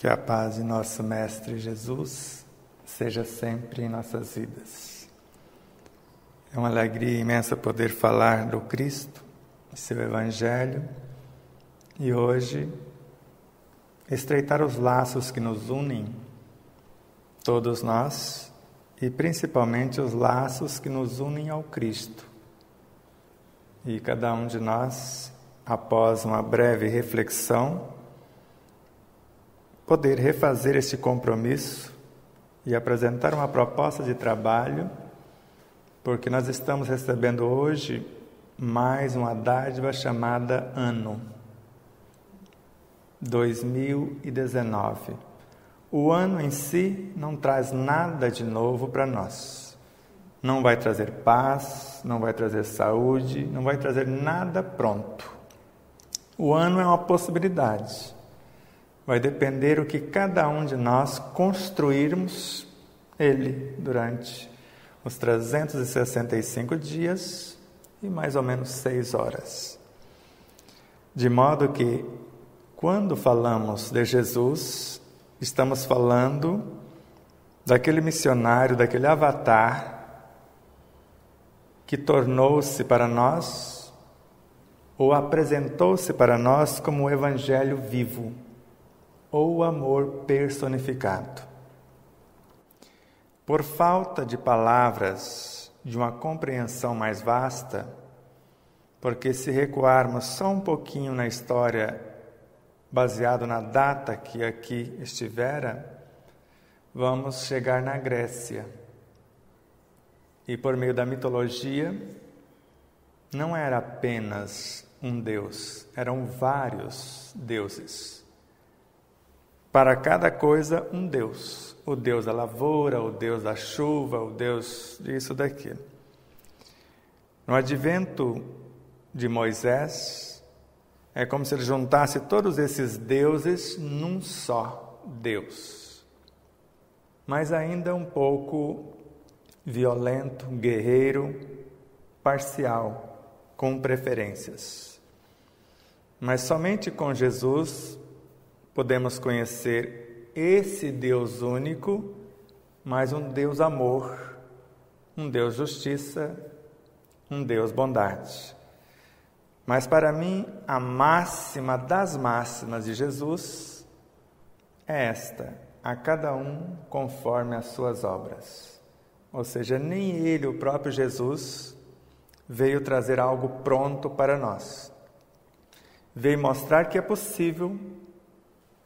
Que a paz de nosso Mestre Jesus seja sempre em nossas vidas. É uma alegria imensa poder falar do Cristo, de seu Evangelho, e hoje estreitar os laços que nos unem, todos nós, e principalmente os laços que nos unem ao Cristo. E cada um de nós, após uma breve reflexão, poder refazer este compromisso e apresentar uma proposta de trabalho, porque nós estamos recebendo hoje mais uma dádiva chamada Ano 2019. O ano em si não traz nada de novo para nós. Não vai trazer paz, não vai trazer saúde, não vai trazer nada pronto. O ano é uma possibilidade. Vai depender o que cada um de nós construirmos ele durante os 365 dias e mais ou menos 6 horas. De modo que, quando falamos de Jesus, estamos falando daquele missionário, daquele avatar que tornou-se para nós ou apresentou-se para nós como o Evangelho vivo, ou amor personificado. Por falta de palavras, de uma compreensão mais vasta, porque se recuarmos só um pouquinho na história, baseado na data que aqui estivera, vamos chegar na Grécia. E por meio da mitologia, não era apenas um deus, eram vários deuses. Para cada coisa, um Deus. O Deus da lavoura, o Deus da chuva, o Deus disso, daquilo. No advento de Moisés, é como se ele juntasse todos esses deuses num só Deus. Mas ainda um pouco violento, guerreiro, parcial, com preferências. Mas somente com Jesus podemos conhecer esse Deus único, mas um Deus amor, um Deus justiça, um Deus bondade. Mas para mim, a máxima das máximas de Jesus é esta: a cada um conforme as suas obras. Ou seja, nem ele, o próprio Jesus, veio trazer algo pronto para nós. Veio mostrar que é possível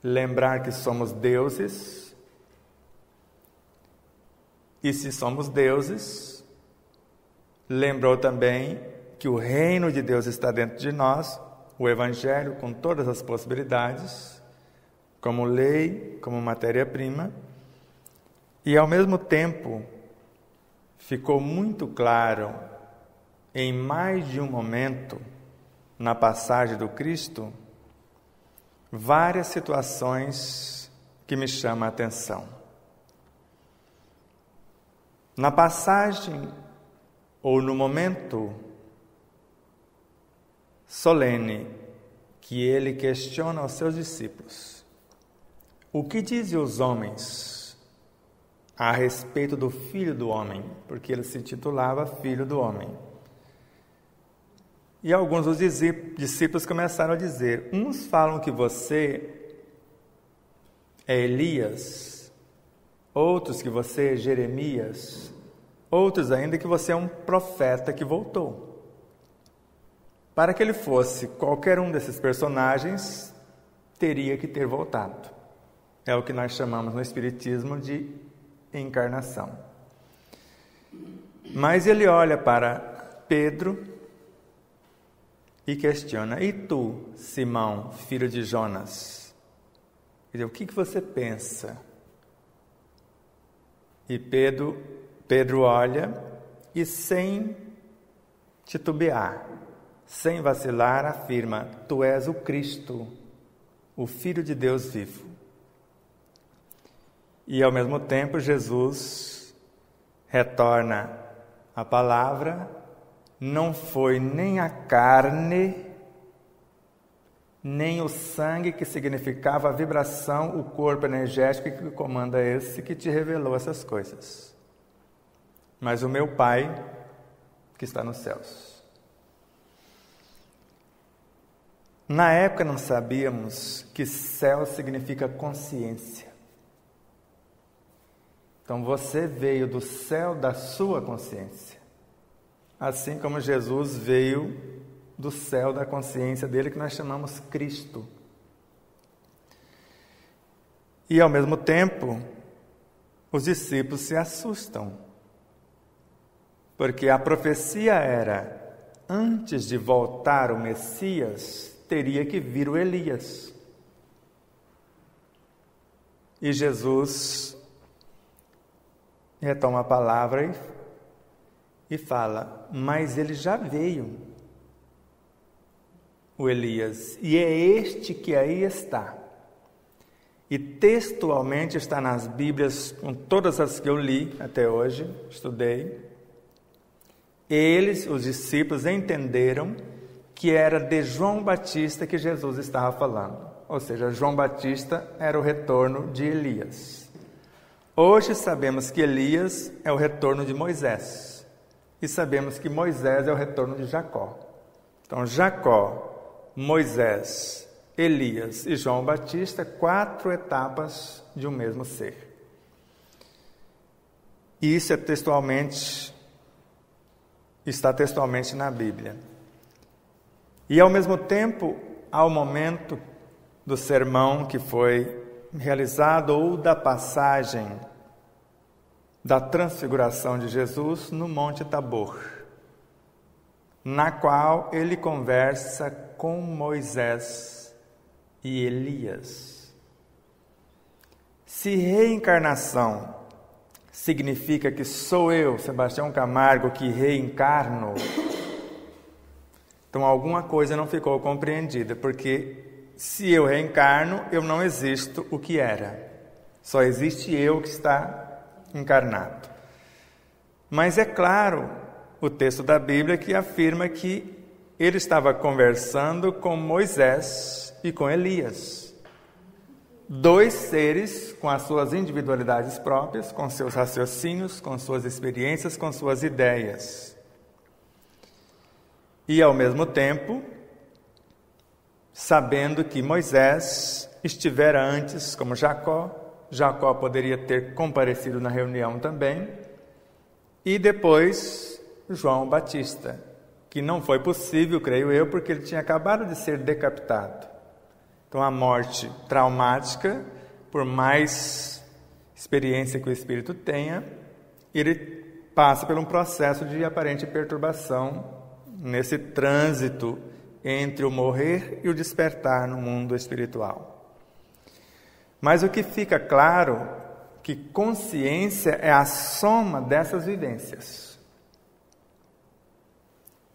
lembrar que somos deuses, e se somos deuses, lembrou também que o reino de Deus está dentro de nós, o Evangelho com todas as possibilidades, como lei, como matéria-prima, e ao mesmo tempo ficou muito claro, em mais de um momento, na passagem do Cristo, várias situações que me chamam a atenção. Na passagem, ou no momento solene, que ele questiona aos seus discípulos: o que dizem os homens a respeito do Filho do Homem? Porque ele se titulava Filho do Homem. E alguns dos discípulos começaram a dizer: uns falam que você é Elias, outros que você é Jeremias, outros ainda que você é um profeta que voltou. Para que ele fosse qualquer um desses personagens, teria que ter voltado. É o que nós chamamos no Espiritismo de encarnação. Mas ele olha para Pedro e questiona: e tu, Simão, filho de Jonas? Quer dizer, o que você pensa? E Pedro olha e, sem titubear, sem vacilar, afirma: tu és o Cristo, o Filho de Deus vivo. E ao mesmo tempo Jesus retorna a palavra: não foi nem a carne nem o sangue, que significava a vibração, o corpo energético que comanda esse, que te revelou essas coisas. Mas o meu Pai, que está nos céus. Na época não sabíamos que céu significa consciência. Então você veio do céu da sua consciência. Assim como Jesus veio do céu da consciência dele, que nós chamamos Cristo. E ao mesmo tempo, os discípulos se assustam, porque a profecia era, antes de voltar o Messias, teria que vir o Elias. E Jesus retoma a palavra e fala, mas ele já veio, o Elias, e é este que aí está. E textualmente está nas Bíblias, com todas as que eu li até hoje, estudei. Eles, os discípulos, entenderam que era de João Batista que Jesus estava falando. Ou seja, João Batista era o retorno de Elias. Hoje sabemos que Elias é o retorno de Moisés. E sabemos que Moisés é o retorno de Jacó. Então, Jacó, Moisés, Elias e João Batista, 4 etapas de um mesmo ser. E isso está textualmente na Bíblia. E ao mesmo tempo, ao momento do sermão que foi realizado ou da passagem da transfiguração de Jesus no Monte Tabor, na qual ele conversa com Moisés e Elias. Se reencarnação significa que sou eu, Sebastião Camargo, que reencarno, então alguma coisa não ficou compreendida, porque se eu reencarno, eu não existo o que era. Só existe eu que está encarnado. Mas é claro, o texto da Bíblia que afirma que ele estava conversando com Moisés e com Elias. 2 seres com as suas individualidades próprias, com seus raciocínios, com suas experiências, com suas ideias. E ao mesmo tempo, sabendo que Moisés estivera antes como Jacó, Jacó poderia ter comparecido na reunião também, e depois João Batista, que não foi possível, creio eu, porque ele tinha acabado de ser decapitado. Então a morte traumática, por mais experiência que o espírito tenha, ele passa por um processo de aparente perturbação nesse trânsito entre o morrer e o despertar no mundo espiritual. Mas o que fica claro que consciência é a soma dessas vivências.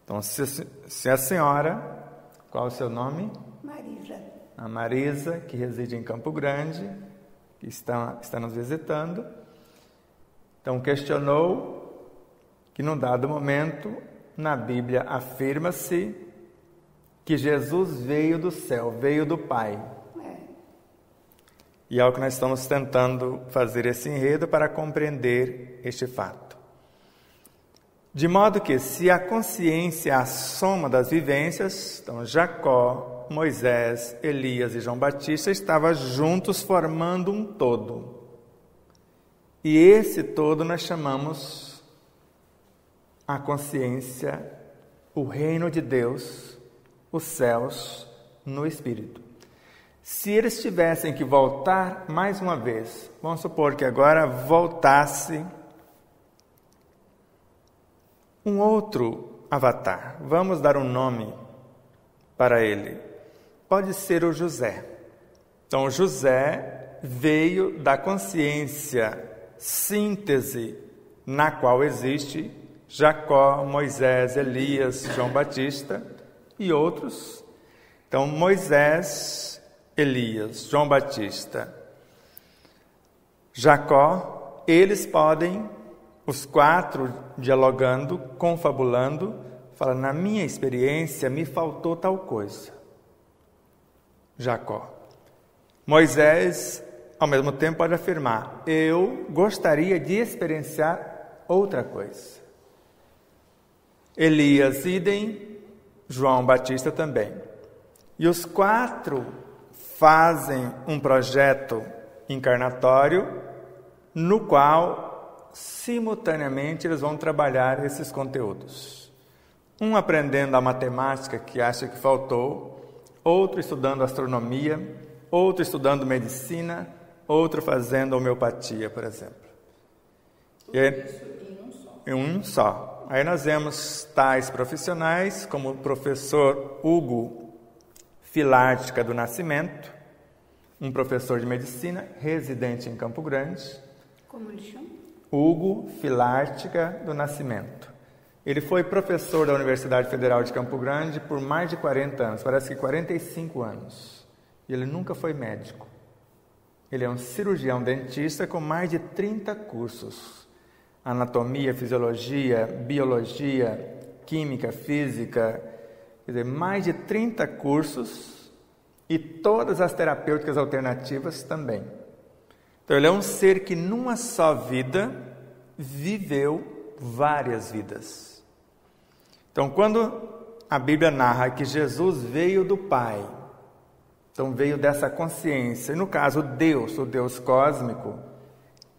Então, se a senhora, qual é o seu nome? Marisa. A Marisa, que reside em Campo Grande, que está nos visitando. Então, questionou que num dado momento, na Bíblia afirma-se que Jesus veio do céu, veio do Pai. E é o que nós estamos tentando fazer esse enredo para compreender este fato. De modo que, se a consciência é a soma das vivências, então Jacó, Moisés, Elias e João Batista estavam juntos formando um todo. E esse todo nós chamamos a consciência, o reino de Deus, os céus no Espírito. Se eles tivessem que voltar mais uma vez, vamos supor que agora voltasse um outro avatar, vamos dar um nome para ele, pode ser o José. Então José veio da consciência síntese na qual existe Jacó, Moisés, Elias, João Batista e outros. Então Moisés, Elias, João Batista, Jacó, eles podem, os 4 dialogando, confabulando, falam, na minha experiência me faltou tal coisa. Jacó. Moisés, ao mesmo tempo, pode afirmar: eu gostaria de experienciar outra coisa. Elias, idem, João Batista também. E os 4 fazem um projeto encarnatório no qual, simultaneamente, eles vão trabalhar esses conteúdos. Um aprendendo a matemática, que acha que faltou, outro estudando astronomia, outro estudando medicina, outro fazendo homeopatia, por exemplo. Tudo isso em um só. Em um só. Aí nós vemos tais profissionais como o professor Hugo Filártica do Nascimento, um professor de medicina residente em Campo Grande. Como ele chama? Hugo Filártica do Nascimento. Ele foi professor da Universidade Federal de Campo Grande por mais de 40 anos, parece que 45 anos. E ele nunca foi médico. Ele é um cirurgião dentista com mais de 30 cursos. Anatomia, fisiologia, biologia, química, física, quer dizer, mais de 30 cursos e todas as terapêuticas alternativas também. Então, ele é um ser que numa só vida viveu várias vidas. Então, quando a Bíblia narra que Jesus veio do Pai, então veio dessa consciência, e no caso Deus, o Deus cósmico,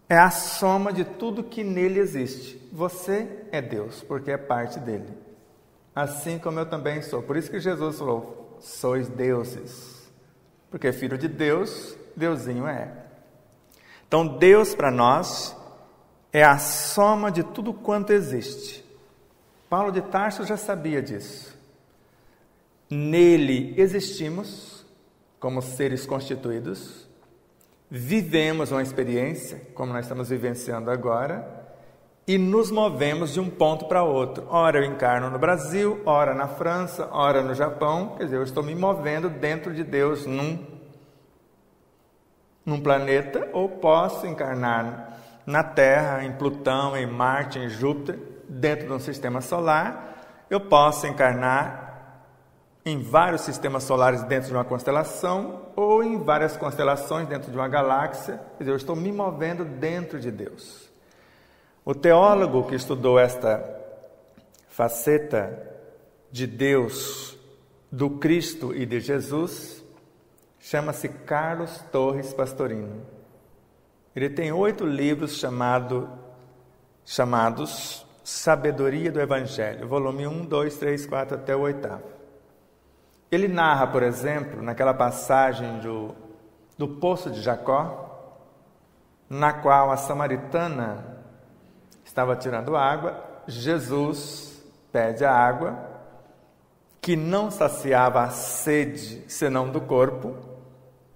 é a soma de tudo que nele existe. Você é Deus, porque é parte dele. Assim como eu também sou. Por isso que Jesus falou: sois deuses. Porque filho de Deus, Deusinho é. Então Deus para nós é a soma de tudo quanto existe. Paulo de Tarso já sabia disso. Nele existimos como seres constituídos, vivemos uma experiência, como nós estamos vivenciando agora, e nos movemos de um ponto para outro. Ora eu encarno no Brasil, ora na França, ora no Japão. Quer dizer, eu estou me movendo dentro de Deus num planeta, ou posso encarnar na Terra, em Plutão, em Marte, em Júpiter, dentro de um sistema solar. Eu posso encarnar em vários sistemas solares dentro de uma constelação, ou em várias constelações dentro de uma galáxia. Quer dizer, eu estou me movendo dentro de Deus. O teólogo que estudou esta faceta de Deus, do Cristo e de Jesus, chama-se Carlos Torres Pastorino. Ele tem 8 livros chamados Sabedoria do Evangelho, volume 1, 2, 3, 4 até o 8º. Ele narra, por exemplo, naquela passagem do Poço de Jacó, na qual a samaritana estava tirando água, Jesus pede a água, que não saciava a sede senão do corpo,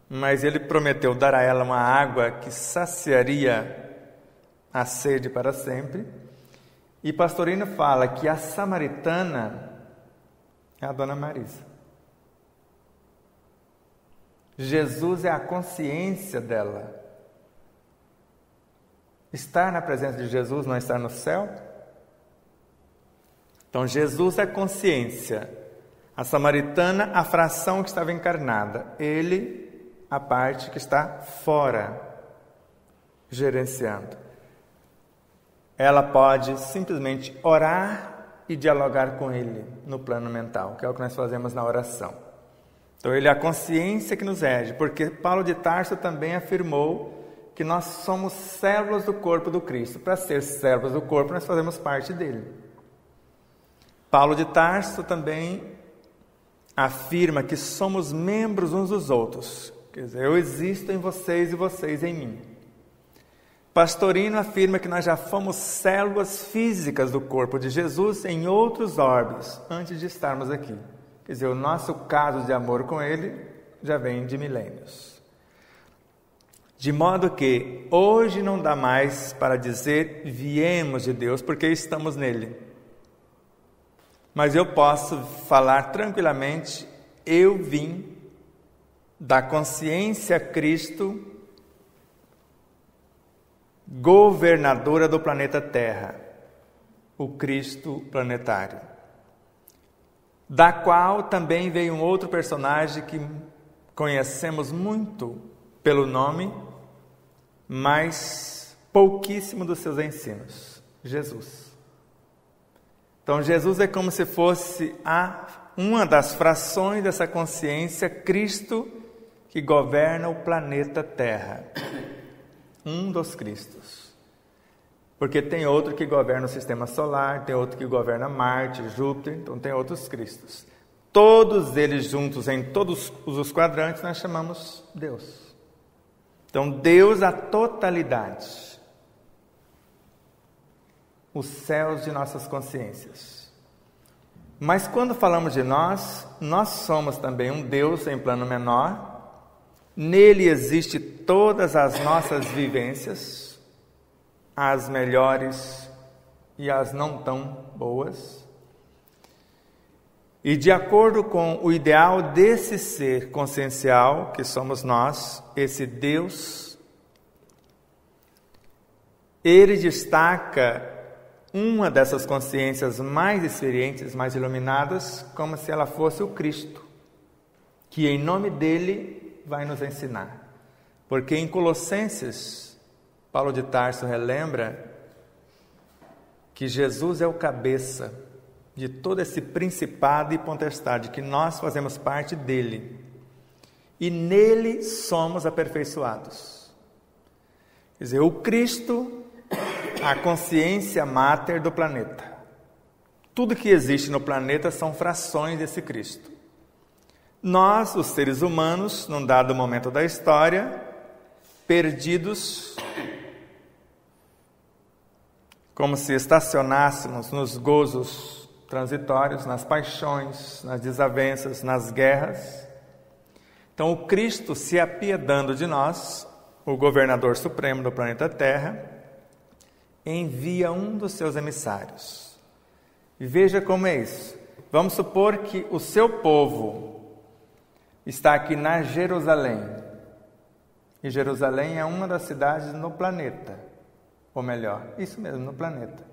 mas ele prometeu dar a ela uma água que saciaria a sede para sempre. E Pastorino fala que a samaritana é a Dona Marisa. Jesus é a consciência dela. Estar na presença de Jesus não é estar no céu? Então Jesus é consciência, a samaritana a fração que estava encarnada, ele a parte que está fora, gerenciando. Ela pode simplesmente orar e dialogar com ele no plano mental, que é o que nós fazemos na oração. Então ele é a consciência que nos rege, porque Paulo de Tarso também afirmou que nós somos células do corpo do Cristo. Para ser células do corpo, nós fazemos parte dele. Paulo de Tarso também afirma que somos membros uns dos outros. Quer dizer, eu existo em vocês e vocês em mim. Pastorino afirma que nós já fomos células físicas do corpo de Jesus em outros orbes, antes de estarmos aqui. Quer dizer, o nosso caso de amor com ele já vem de milênios. De modo que hoje não dá mais para dizer viemos de Deus porque estamos nele. Mas eu posso falar tranquilamente, eu vim da consciência Cristo, governadora do planeta Terra, o Cristo planetário, da qual também veio um outro personagem que conhecemos muito pelo nome, mas pouquíssimo dos seus ensinos. Jesus. Então, Jesus é como se fosse uma das frações dessa consciência, Cristo, que governa o planeta Terra. Um dos Cristos. Porque tem outro que governa o sistema solar, tem outro que governa Marte, Júpiter, então tem outros Cristos. Todos eles juntos, em todos os quadrantes, nós chamamos Deus. Então, Deus, a totalidade. Os céus de nossas consciências. Mas quando falamos de nós somos também um Deus em plano menor. Nele existe todas as nossas vivências, as melhores e as não tão boas. E de acordo com o ideal desse ser consciencial, que somos nós, esse Deus, ele destaca uma dessas consciências mais experientes, mais iluminadas, como se ela fosse o Cristo, que em nome dele vai nos ensinar. Porque em Colossenses, Paulo de Tarso relembra que Jesus é o cabeça de todo esse principado e potestade, que nós fazemos parte dele. E nele somos aperfeiçoados. Quer dizer, o Cristo, a consciência máter do planeta. Tudo que existe no planeta são frações desse Cristo. Nós, os seres humanos, num dado momento da história, perdidos, como se estacionássemos nos gozos transitórios, nas paixões, nas desavenças, nas guerras. Então, o Cristo, se apiedando de nós, o governador supremo do planeta Terra, envia um dos seus emissários. E veja como é isso. Vamos supor que o seu povo está aqui na Jerusalém. E Jerusalém é uma das cidades no planeta. Ou melhor, isso mesmo, no planeta.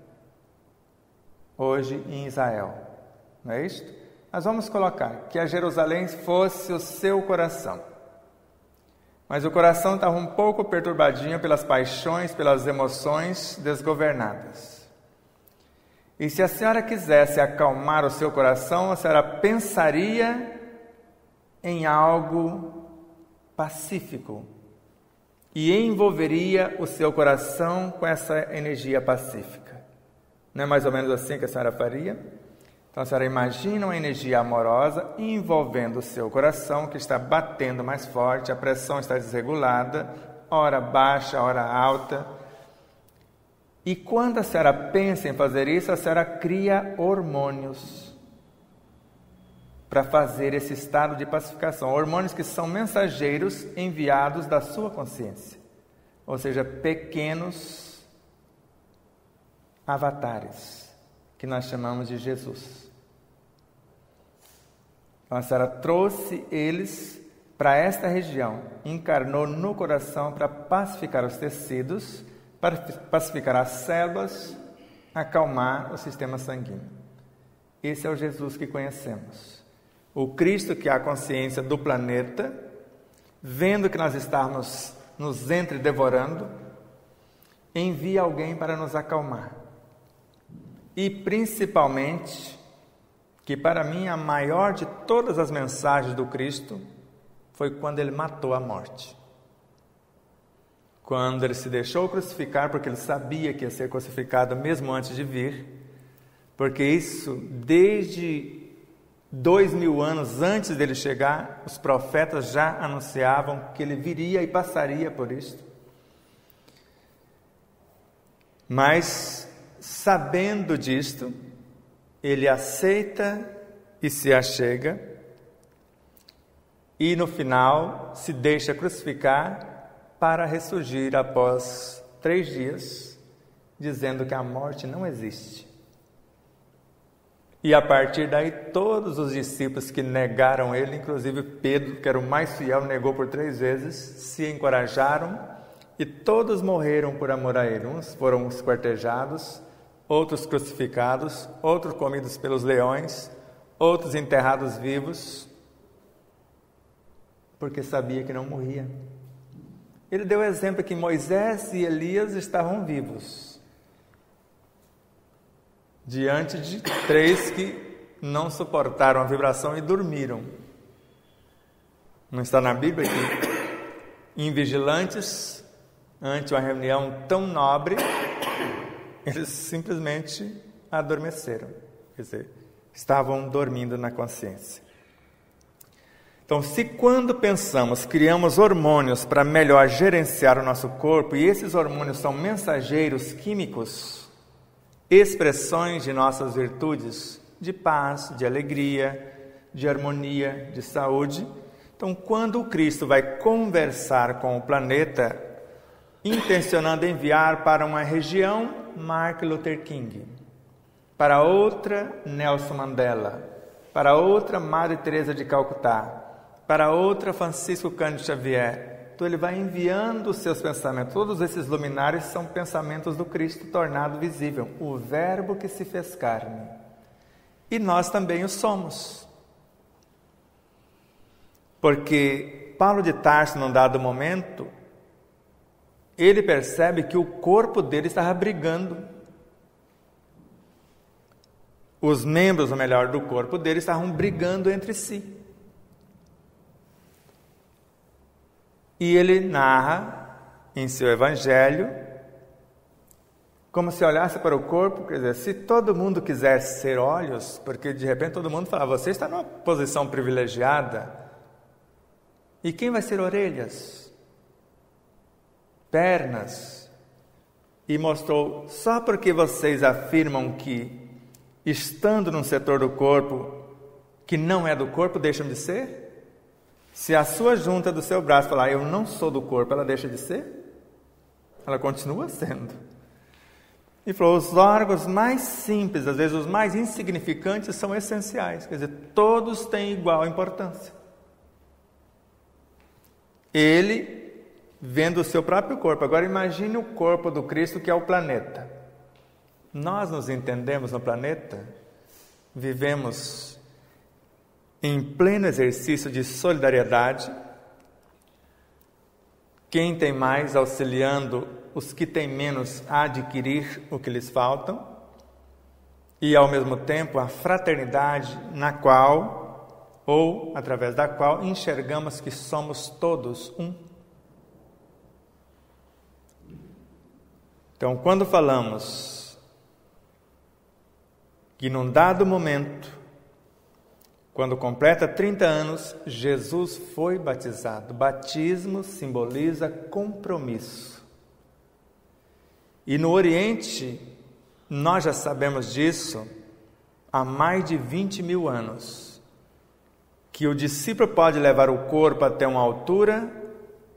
Hoje em Israel. Não é isso? Nós vamos colocar que a Jerusalém fosse o seu coração. Mas o coração estava um pouco perturbadinho pelas paixões, pelas emoções desgovernadas. E se a senhora quisesse acalmar o seu coração, a senhora pensaria em algo pacífico e envolveria o seu coração com essa energia pacífica. Não é mais ou menos assim que a senhora faria? Então a senhora imagina uma energia amorosa envolvendo o seu coração, que está batendo mais forte, a pressão está desregulada, hora baixa, hora alta. E quando a senhora pensa em fazer isso, a senhora cria hormônios para fazer esse estado de pacificação. Hormônios que são mensageiros enviados da sua consciência. Ou seja, pequenos avatares, que nós chamamos de Jesus. Então, a senhora trouxe eles para esta região, encarnou no coração para pacificar os tecidos, para pacificar as células, acalmar o sistema sanguíneo. Esse é o Jesus que conhecemos. O Cristo, que é a consciência do planeta, vendo que nós estamos nos entredevorando, envia alguém para nos acalmar. E principalmente, que para mim a maior de todas as mensagens do Cristo foi quando ele matou a morte. Quando ele se deixou crucificar, porque ele sabia que ia ser crucificado mesmo antes de vir, porque isso, desde 2000 anos antes dele chegar, os profetas já anunciavam que ele viria e passaria por isso. Mas, sabendo disto, ele aceita e se achega, e no final se deixa crucificar para ressurgir após 3 dias, dizendo que a morte não existe. E a partir daí, todos os discípulos que negaram ele, inclusive Pedro, que era o mais fiel, negou por 3 vezes, se encorajaram e todos morreram por amor a ele. Uns foram esquartejados, outros crucificados, outros comidos pelos leões, outros enterrados vivos. porque sabia que não morria. Ele deu o exemplo que Moisés e Elias estavam vivos, diante de 3 que não suportaram a vibração e dormiram. Não está na Bíblia que, invigilantes, ante uma reunião tão nobre, eles simplesmente adormeceram. Quer dizer, estavam dormindo na consciência. Então, se quando pensamos, criamos hormônios para melhor gerenciar o nosso corpo, e esses hormônios são mensageiros químicos, expressões de nossas virtudes, de paz, de alegria, de harmonia, de saúde. Então, quando o Cristo vai conversar com o planeta, intencionando enviar para uma região Martin Luther King, para outra Nelson Mandela, para outra Madre Teresa de Calcutá, para outra Francisco Cândido Xavier. Então ele vai enviando os seus pensamentos. Todos esses luminares são pensamentos do Cristo tornado visível, o Verbo que se fez carne. E nós também o somos. Porque Paulo de Tarso, num dado momento, ele percebe que o corpo dele estava brigando. Os membros, ou melhor, do corpo dele estavam brigando entre si. E ele narra em seu evangelho, como se olhasse para o corpo, quer dizer, se todo mundo quisesse ser olhos, porque de repente todo mundo fala, você está numa posição privilegiada, e quem vai ser orelhas? Pernas? E mostrou, só porque vocês afirmam que, estando num setor do corpo que não é do corpo, deixam de ser? Se a sua junta do seu braço falar, eu não sou do corpo, ela deixa de ser? Ela continua sendo. E falou, os órgãos mais simples, às vezes os mais insignificantes, são essenciais. Quer dizer, todos têm igual importância. Ele, vendo o seu próprio corpo. Agora imagine o corpo do Cristo, que é o planeta. Nós nos entendemos no planeta, vivemos em pleno exercício de solidariedade, quem tem mais auxiliando os que têm menos a adquirir o que lhes faltam, e ao mesmo tempo a fraternidade na qual, ou através da qual, enxergamos que somos todos um. Então, quando falamos que num dado momento, quando completa 30 anos, Jesus foi batizado. Batismo simboliza compromisso. E no Oriente, nós já sabemos disso há mais de 20 mil anos, que o discípulo pode levar o corpo até uma altura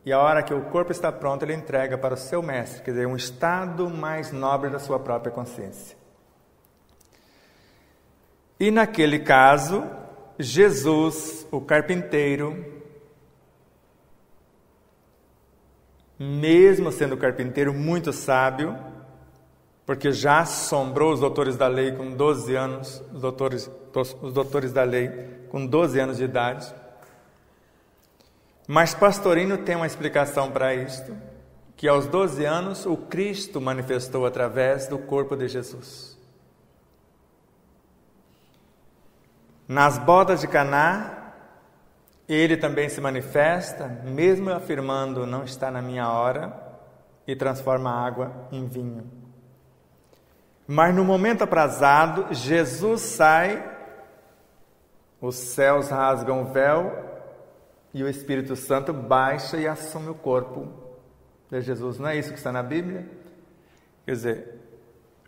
e a hora que o corpo está pronto, ele entrega para o seu mestre, quer dizer, um estado mais nobre da sua própria consciência. E naquele caso, Jesus, o carpinteiro, mesmo sendo carpinteiro muito sábio, porque já assombrou os doutores da lei com 12 anos, os doutores da lei com 12 anos de idade. Mas Pastorino tem uma explicação para isto, que aos 12 anos o Cristo manifestou através do corpo de Jesus. Nas bodas de Caná, ele também se manifesta, mesmo afirmando, não está na minha hora, e transforma a água em vinho. Mas no momento aprazado, Jesus sai, os céus rasgam o véu, e o Espírito Santo baixa e assume o corpo de Jesus. Não é isso que está na Bíblia? Quer dizer,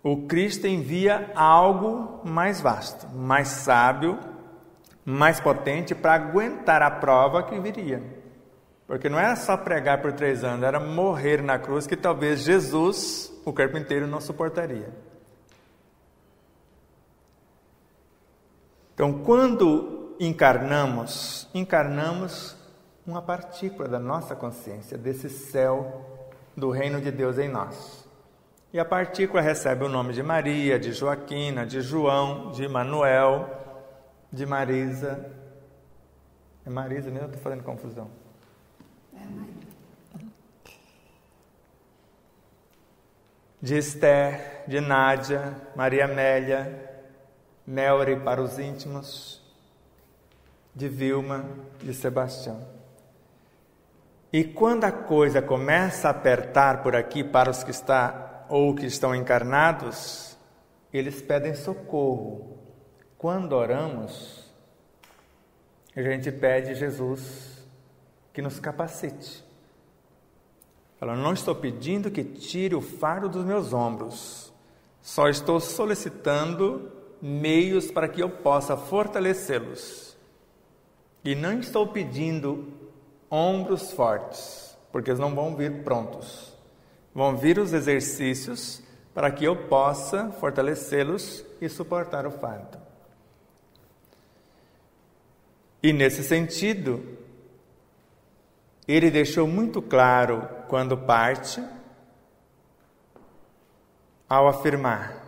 o Cristo envia algo mais vasto, mais sábio, mais potente para aguentar a prova que viria. Porque não era só pregar por 3 anos, era morrer na cruz, que talvez Jesus, o carpinteiro, não suportaria. Então, quando encarnamos uma partícula da nossa consciência, desse céu do reino de Deus em nós. E a partícula recebe o nome de Maria, de Joaquina, de João, de Manuel, de Marisa. É Marisa mesmo? Eu estou fazendo confusão. de Esther, de Nádia, Maria Amélia, Melry para os íntimos, de Vilma, de Sebastião. E quando a coisa começa a apertar por aqui para os que estão encarnados, eles pedem socorro. Quando oramos, a gente pede Jesus que nos capacite. Fala, não estou pedindo que tire o fardo dos meus ombros, só estou solicitando meios para que eu possa fortalecê-los. E não estou pedindo ombros fortes, porque eles não vão vir prontos. Vão vir os exercícios para que eu possa fortalecê-los e suportar o fardo. E nesse sentido, ele deixou muito claro quando parte, ao afirmar: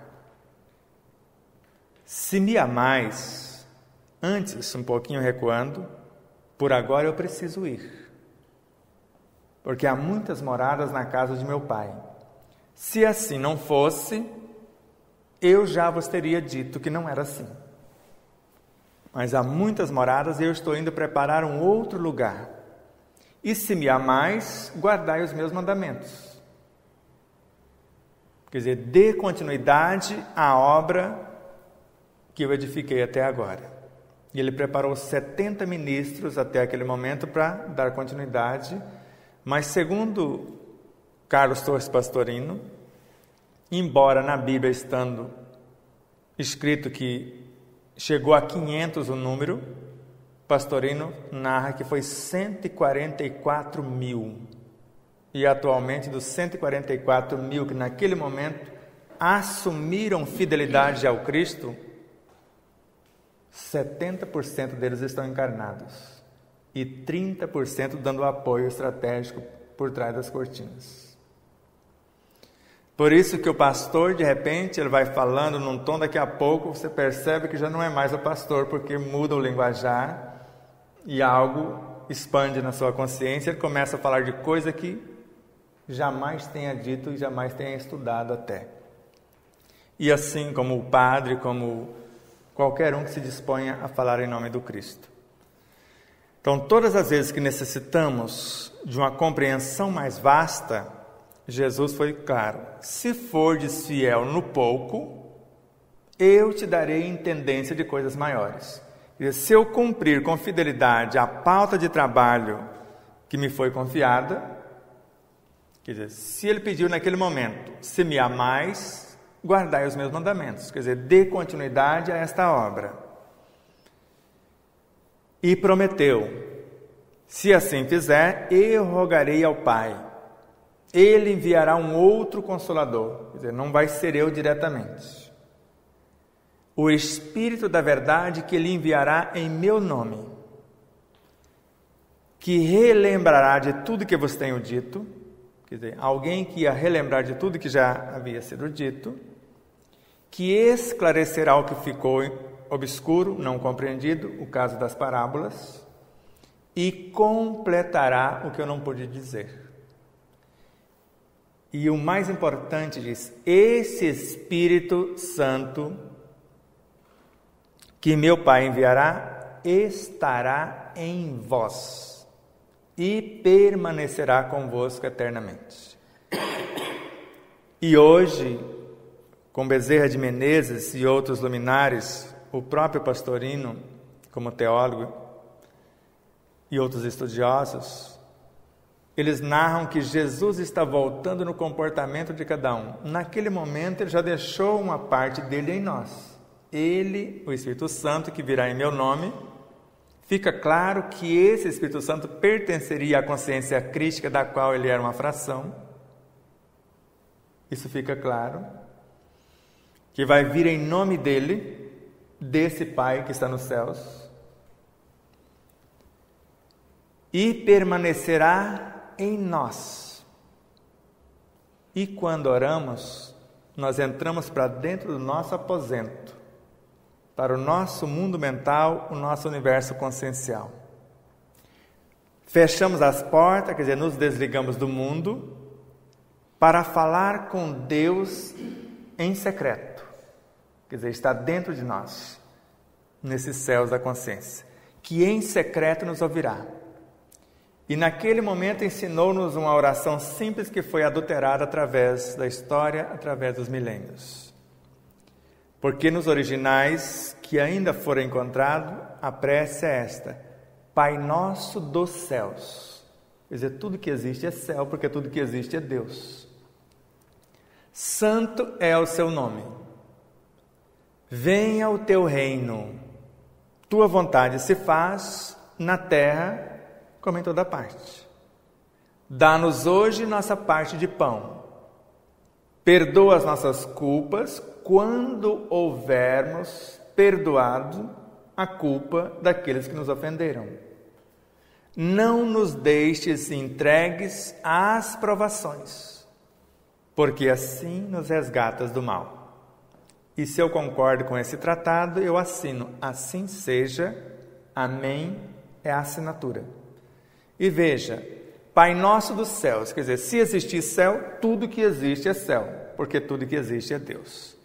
se me amais, antes, um pouquinho recuando, por agora eu preciso ir, porque há muitas moradas na casa de meu Pai. Se assim não fosse, eu já vos teria dito que não era assim. Mas há muitas moradas e eu estou indo preparar um outro lugar. E se me amais, guardai os meus mandamentos. Quer dizer, dê continuidade à obra que eu edifiquei até agora. E ele preparou 70 ministros até aquele momento para dar continuidade. Mas segundo Carlos Torres Pastorino, embora na Bíblia estando escrito que chegou a 500 o número, Pastorino narra que foi 144 mil. E atualmente, dos 144 mil que naquele momento assumiram fidelidade ao Cristo, 70% deles estão encarnados e 30% dando apoio estratégico por trás das cortinas. Por isso que o pastor, de repente, ele vai falando num tom, daqui a pouco você percebe que já não é mais o pastor, porque muda o linguajar e algo expande na sua consciência, ele começa a falar de coisa que jamais tenha dito e jamais tenha estudado até. E assim como o padre, como qualquer um que se disponha a falar em nome do Cristo. Então, todas as vezes que necessitamos de uma compreensão mais vasta, Jesus foi claro: se fordes fiel no pouco, eu te darei intendência de coisas maiores. E se eu cumprir com fidelidade a pauta de trabalho que me foi confiada, quer dizer, se ele pediu naquele momento, se me amais, guardai os meus mandamentos, quer dizer, dê continuidade a esta obra. E prometeu: se assim fizer, eu rogarei ao Pai, ele enviará um outro Consolador, quer dizer, não vai ser eu diretamente, o Espírito da verdade que ele enviará em meu nome, que relembrará de tudo que vos tenho dito, quer dizer, alguém que ia relembrar de tudo que já havia sido dito, que esclarecerá o que ficou obscuro, não compreendido, o caso das parábolas, e completará o que eu não pude dizer. E o mais importante diz: esse Espírito Santo que meu Pai enviará estará em vós e permanecerá convosco eternamente. E hoje, com Bezerra de Menezes e outros luminares, o próprio Pastorino, como teólogo, e outros estudiosos, eles narram que Jesus está voltando no comportamento de cada um. Naquele momento, ele já deixou uma parte dele em nós. Ele, o Espírito Santo, que virá em meu nome, fica claro que esse Espírito Santo pertenceria à consciência crística da qual ele era uma fração. Isso fica claro. Que vai vir em nome dele, desse Pai que está nos céus, e permanecerá em nós. E quando oramos, nós entramos para dentro do nosso aposento, para o nosso mundo mental, o nosso universo consciencial. Fechamos as portas, quer dizer, nos desligamos do mundo, para falar com Deus em secreto. Quer dizer, está dentro de nós, nesses céus da consciência, que em secreto nos ouvirá. E naquele momento ensinou-nos uma oração simples que foi adulterada através da história, através dos milênios. Porque nos originais que ainda foram encontrados, a prece é esta: Pai nosso dos céus. Quer dizer, tudo que existe é céu, porque tudo que existe é Deus. Santo é o seu nome. Venha o teu reino. Tua vontade se faz na terra como em toda parte. Dá-nos hoje nossa parte de pão. Perdoa as nossas culpas quando houvermos perdoado a culpa daqueles que nos ofenderam. Não nos deixes entregues às provações, porque assim nos resgatas do mal. E se eu concordo com esse tratado, eu assino: assim seja, amém, é a assinatura. E veja, Pai nosso dos céus, quer dizer, se existir céu, tudo que existe é céu, porque tudo que existe é Deus.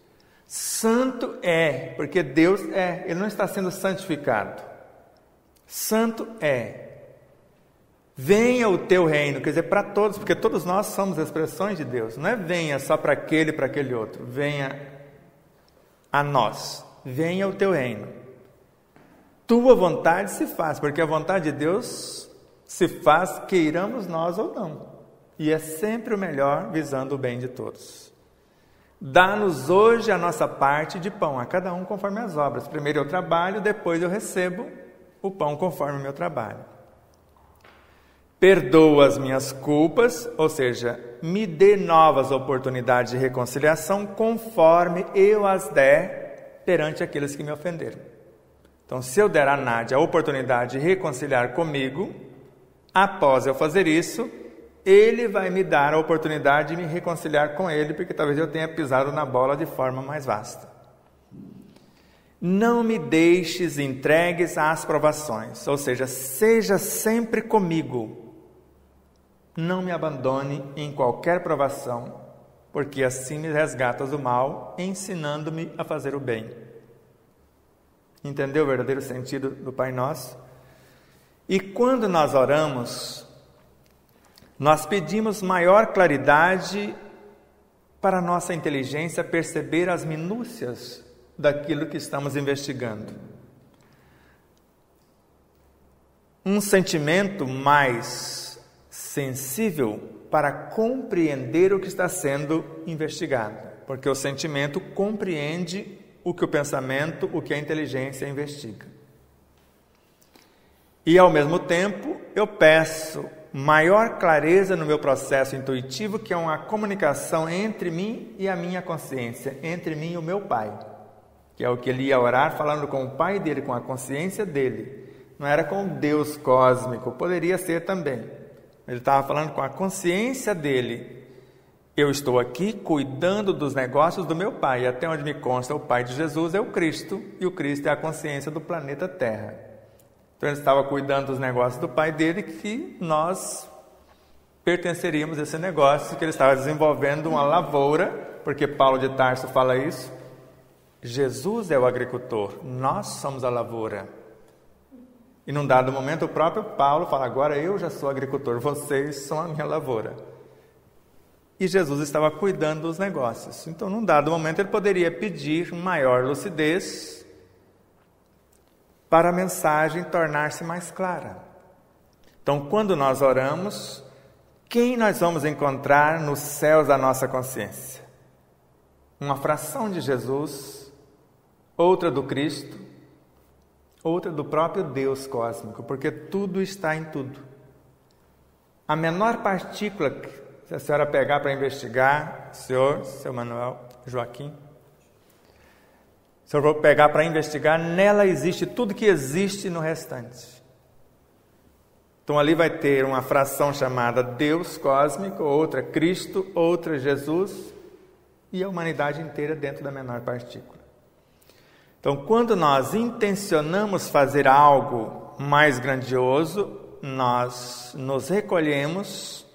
Santo é, porque Deus é, Ele não está sendo santificado. Santo é. Venha o teu reino, quer dizer, para todos, porque todos nós somos expressões de Deus. Não é venha só para aquele outro. Venha a nós. Venha o teu reino. Tua vontade se faz, porque a vontade de Deus se faz queiramos nós ou não. E é sempre o melhor, visando o bem de todos. Dá-nos hoje a nossa parte de pão, a cada um conforme as obras. Primeiro eu trabalho, depois eu recebo o pão conforme o meu trabalho. Perdoa as minhas culpas, ou seja, me dê novas oportunidades de reconciliação conforme eu as der perante aqueles que me ofenderam. Então, se eu der a Nádia a oportunidade de reconciliar comigo, após eu fazer isso, ele vai me dar a oportunidade de me reconciliar com ele, porque talvez eu tenha pisado na bola de forma mais vasta. Não me deixes entregues às provações, ou seja, seja sempre comigo. Não me abandone em qualquer provação, porque assim me resgatas do mal, ensinando-me a fazer o bem. Entendeu o verdadeiro sentido do Pai Nosso? E quando nós oramos, nós pedimos maior claridade para a nossa inteligência perceber as minúcias daquilo que estamos investigando. Um sentimento mais sensível para compreender o que está sendo investigado, porque o sentimento compreende o que o pensamento, o que a inteligência investiga. E ao mesmo tempo, eu peço maior clareza no meu processo intuitivo, que é uma comunicação entre mim e a minha consciência, entre mim e o meu Pai, que é o que ele ia orar falando com o Pai dele, com a consciência dele. Não era com Deus cósmico, poderia ser também. Ele estava falando com a consciência dele. Eu estou aqui cuidando dos negócios do meu Pai, e até onde me consta, o Pai de Jesus é o Cristo, e o Cristo é a consciência do planeta Terra. Então ele estava cuidando dos negócios do Pai dele, que nós pertenceríamos a esse negócio, que ele estava desenvolvendo uma lavoura, porque Paulo de Tarso fala isso. Jesus é o agricultor, nós somos a lavoura. E num dado momento o próprio Paulo fala: agora eu já sou agricultor, vocês são a minha lavoura. E Jesus estava cuidando dos negócios. Então num dado momento ele poderia pedir maior lucidez para a mensagem tornar-se mais clara. Então quando nós oramos, quem nós vamos encontrar nos céus da nossa consciência? Uma fração de Jesus, outra do Cristo, outra do próprio Deus cósmico, porque tudo está em tudo. A menor partícula que se a senhora pegar para investigar, seu Manuel, Joaquim, se eu vou pegar para investigar, nela existe tudo que existe no restante. Então ali vai ter uma fração chamada Deus cósmico, outra Cristo, outra Jesus, e a humanidade inteira dentro da menor partícula. Então, quando nós intencionamos fazer algo mais grandioso, nós nos recolhemos,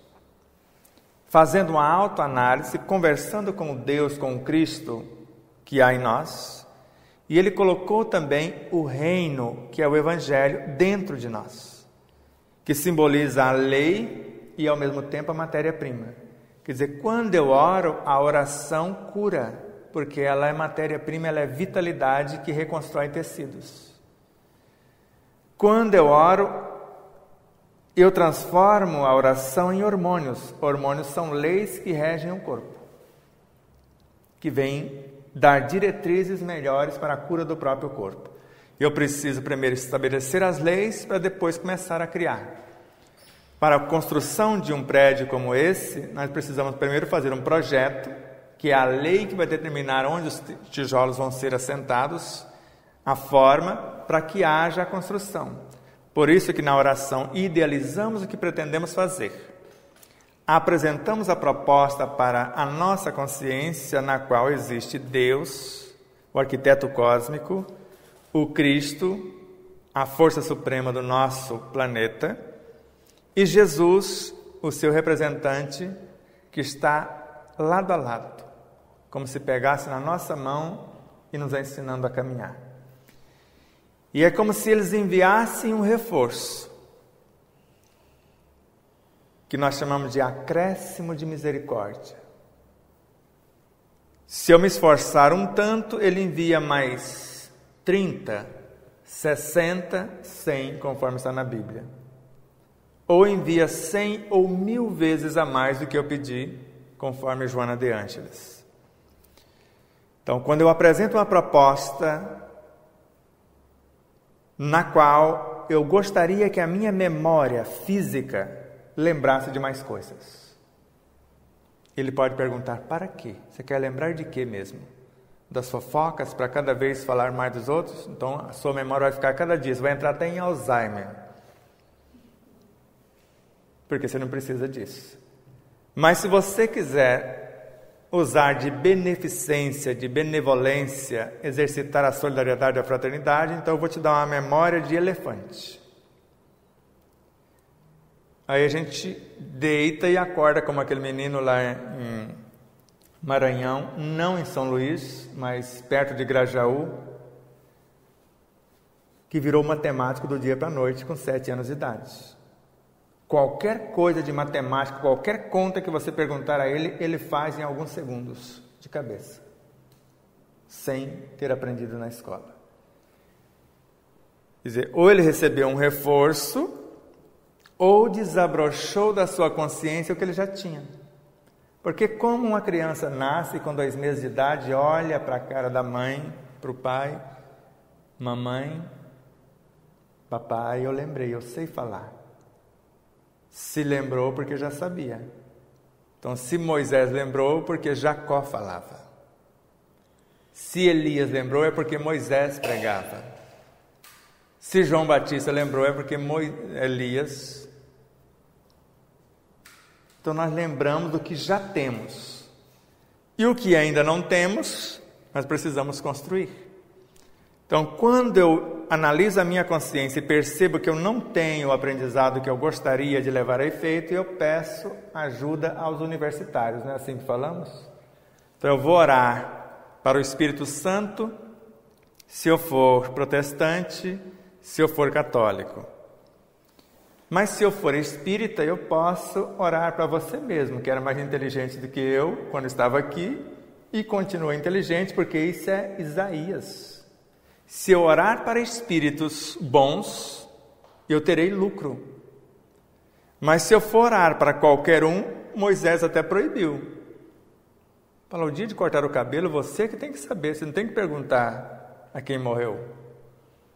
fazendo uma autoanálise, conversando com o Deus, com o Cristo que há em nós, e Ele colocou também o reino, que é o Evangelho, dentro de nós, que simboliza a lei e ao mesmo tempo a matéria-prima. Quer dizer, quando eu oro, a oração cura, porque ela é matéria-prima, ela é vitalidade que reconstrói tecidos. Quando eu oro, eu transformo a oração em hormônios. Hormônios são leis que regem o corpo, que vêm dar diretrizes melhores para a cura do próprio corpo. Eu preciso primeiro estabelecer as leis para depois começar a criar. Para a construção de um prédio como esse, nós precisamos primeiro fazer um projeto, que é a lei que vai determinar onde os tijolos vão ser assentados, a forma para que haja a construção. Por isso que na oração idealizamos o que pretendemos fazer. Apresentamos a proposta para a nossa consciência, na qual existe Deus, o arquiteto cósmico, o Cristo, a força suprema do nosso planeta, e Jesus, o seu representante, que está lado a lado, como se pegasse na nossa mão e nos ensinando a caminhar. E é como se eles enviassem um reforço, que nós chamamos de acréscimo de misericórdia. Se eu me esforçar um tanto, Ele envia mais 30, 60, 100, conforme está na Bíblia. Ou envia 100 ou 1000 vezes a mais do que eu pedi, conforme Joana de Ângeles. Então, quando eu apresento uma proposta na qual eu gostaria que a minha memória física lembrasse de mais coisas, ele pode perguntar: para quê? Você quer lembrar de quê mesmo? Das fofocas, para cada vez falar mais dos outros? Então a sua memória vai ficar cada dia, você vai entrar até em Alzheimer, porque você não precisa disso. Mas se você quiser usar de beneficência, de benevolência, exercitar a solidariedade e a fraternidade, então eu vou te dar uma memória de elefante. Aí a gente deita e acorda como aquele menino lá em Maranhão, não em São Luís, mas perto de Grajaú, que virou matemático do dia para a noite com 7 anos de idade. Qualquer coisa de matemática, qualquer conta que você perguntar a ele, ele faz em alguns segundos, de cabeça, sem ter aprendido na escola. Quer dizer, ou ele recebeu um reforço, ou desabrochou da sua consciência o que ele já tinha. Porque como uma criança nasce com 2 meses de idade, olha para a cara da mãe, para o pai: mamãe, papai, eu lembrei, eu sei falar. Se lembrou porque já sabia. Então, se Moisés lembrou, porque Jacó falava. Se Elias lembrou, é porque Moisés pregava. Se João Batista lembrou, é porque Elias. Então, nós lembramos do que já temos. E o que ainda não temos, nós precisamos construir. Então, quando eu analiso a minha consciência e percebo que eu não tenho o aprendizado que eu gostaria de levar a efeito, eu peço ajuda aos universitários, não é assim que falamos? Então, eu vou orar para o Espírito Santo, se eu for protestante, se eu for católico. Mas se eu for espírita, eu posso orar para você mesmo, que era mais inteligente do que eu quando estava aqui, e continua inteligente, porque isso é Isaías. Se eu orar para espíritos bons, eu terei lucro. Mas se eu for orar para qualquer um, Moisés até proibiu. Falou: o dia de cortar o cabelo, você que tem que saber, você não tem que perguntar a quem morreu.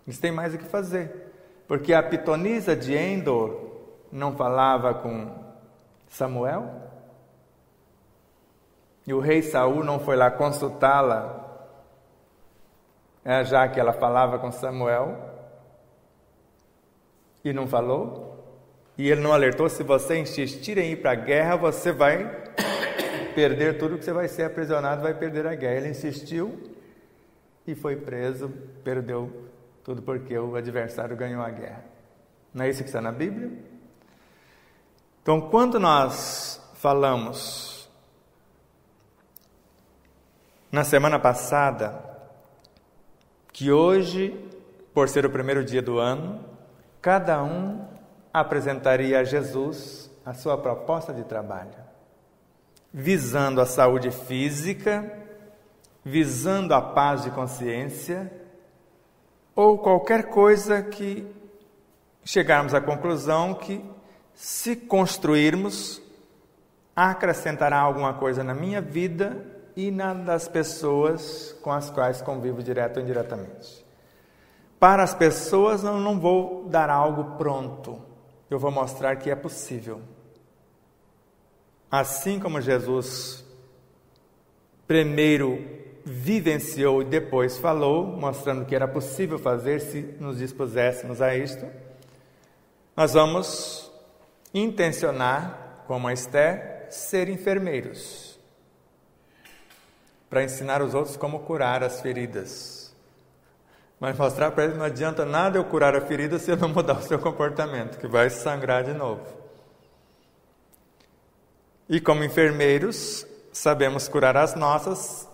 Eles têm mais o que fazer. Porque a pitonisa de Endor não falava com Samuel? E o rei Saul não foi lá consultá-la, já que ela falava com Samuel, e não falou? E ele não alertou: se você insistir em ir para a guerra, você vai perder tudo, que você vai ser aprisionado, vai perder a guerra. Ele insistiu e foi preso, perdeu tudo porque o adversário ganhou a guerra. Não é isso que está na Bíblia? Então, quando nós falamos na semana passada que hoje, por ser o primeiro dia do ano, cada um apresentaria a Jesus a sua proposta de trabalho, visando a saúde física, visando a paz de consciência, ou qualquer coisa que chegarmos à conclusão que, se construirmos, acrescentará alguma coisa na minha vida e na das pessoas com as quais convivo direto ou indiretamente. Para as pessoas, eu não vou dar algo pronto, eu vou mostrar que é possível. Assim como Jesus primeiro vivenciou e depois falou, mostrando que era possível fazer se nos dispuséssemos a isto, nós vamos intencionar, como a Esther, ser enfermeiros, para ensinar os outros como curar as feridas. Mas mostrar para eles que não adianta nada eu curar a ferida se eu não mudar o seu comportamento, que vai sangrar de novo. E como enfermeiros, sabemos curar as nossas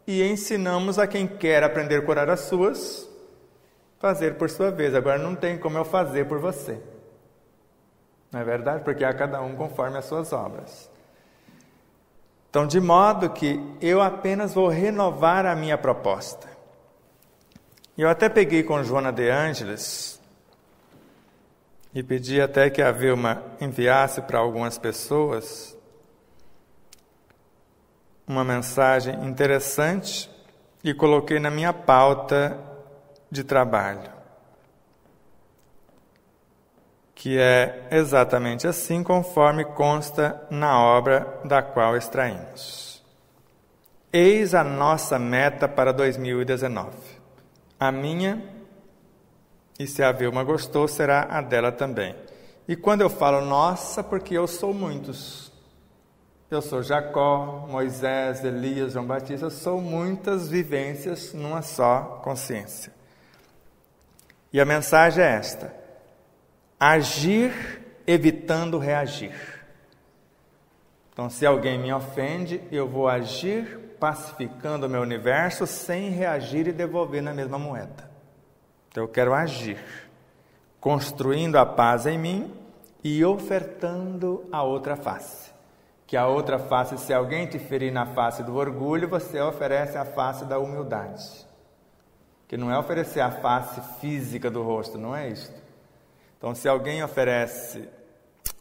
e ensinamos a quem quer aprender a curar as suas, fazer por sua vez. Agora não tem como eu fazer por você. Não é verdade? Porque há cada um conforme as suas obras. Então, de modo que eu apenas vou renovar a minha proposta. Eu até peguei com Joana de Ângeles e pedi até que a Vilma enviasse para algumas pessoas uma mensagem interessante e coloquei na minha pauta de trabalho, que é exatamente assim conforme consta na obra da qual extraímos. Eis a nossa meta para 2019. A minha, e se a Vilma gostou, será a dela também. E quando eu falo nossa, porque eu sou muitos. Eu sou Jacó, Moisés, Elias, João Batista, eu sou muitas vivências numa só consciência. E a mensagem é esta: agir evitando reagir. Então, se alguém me ofende, eu vou agir pacificando o meu universo sem reagir e devolver na mesma moeda. Então, eu quero agir, construindo a paz em mim e ofertando a outra face. Que a outra face, se alguém te ferir na face do orgulho, você oferece a face da humildade. Que não é oferecer a face física do rosto, não é isto. Então, se alguém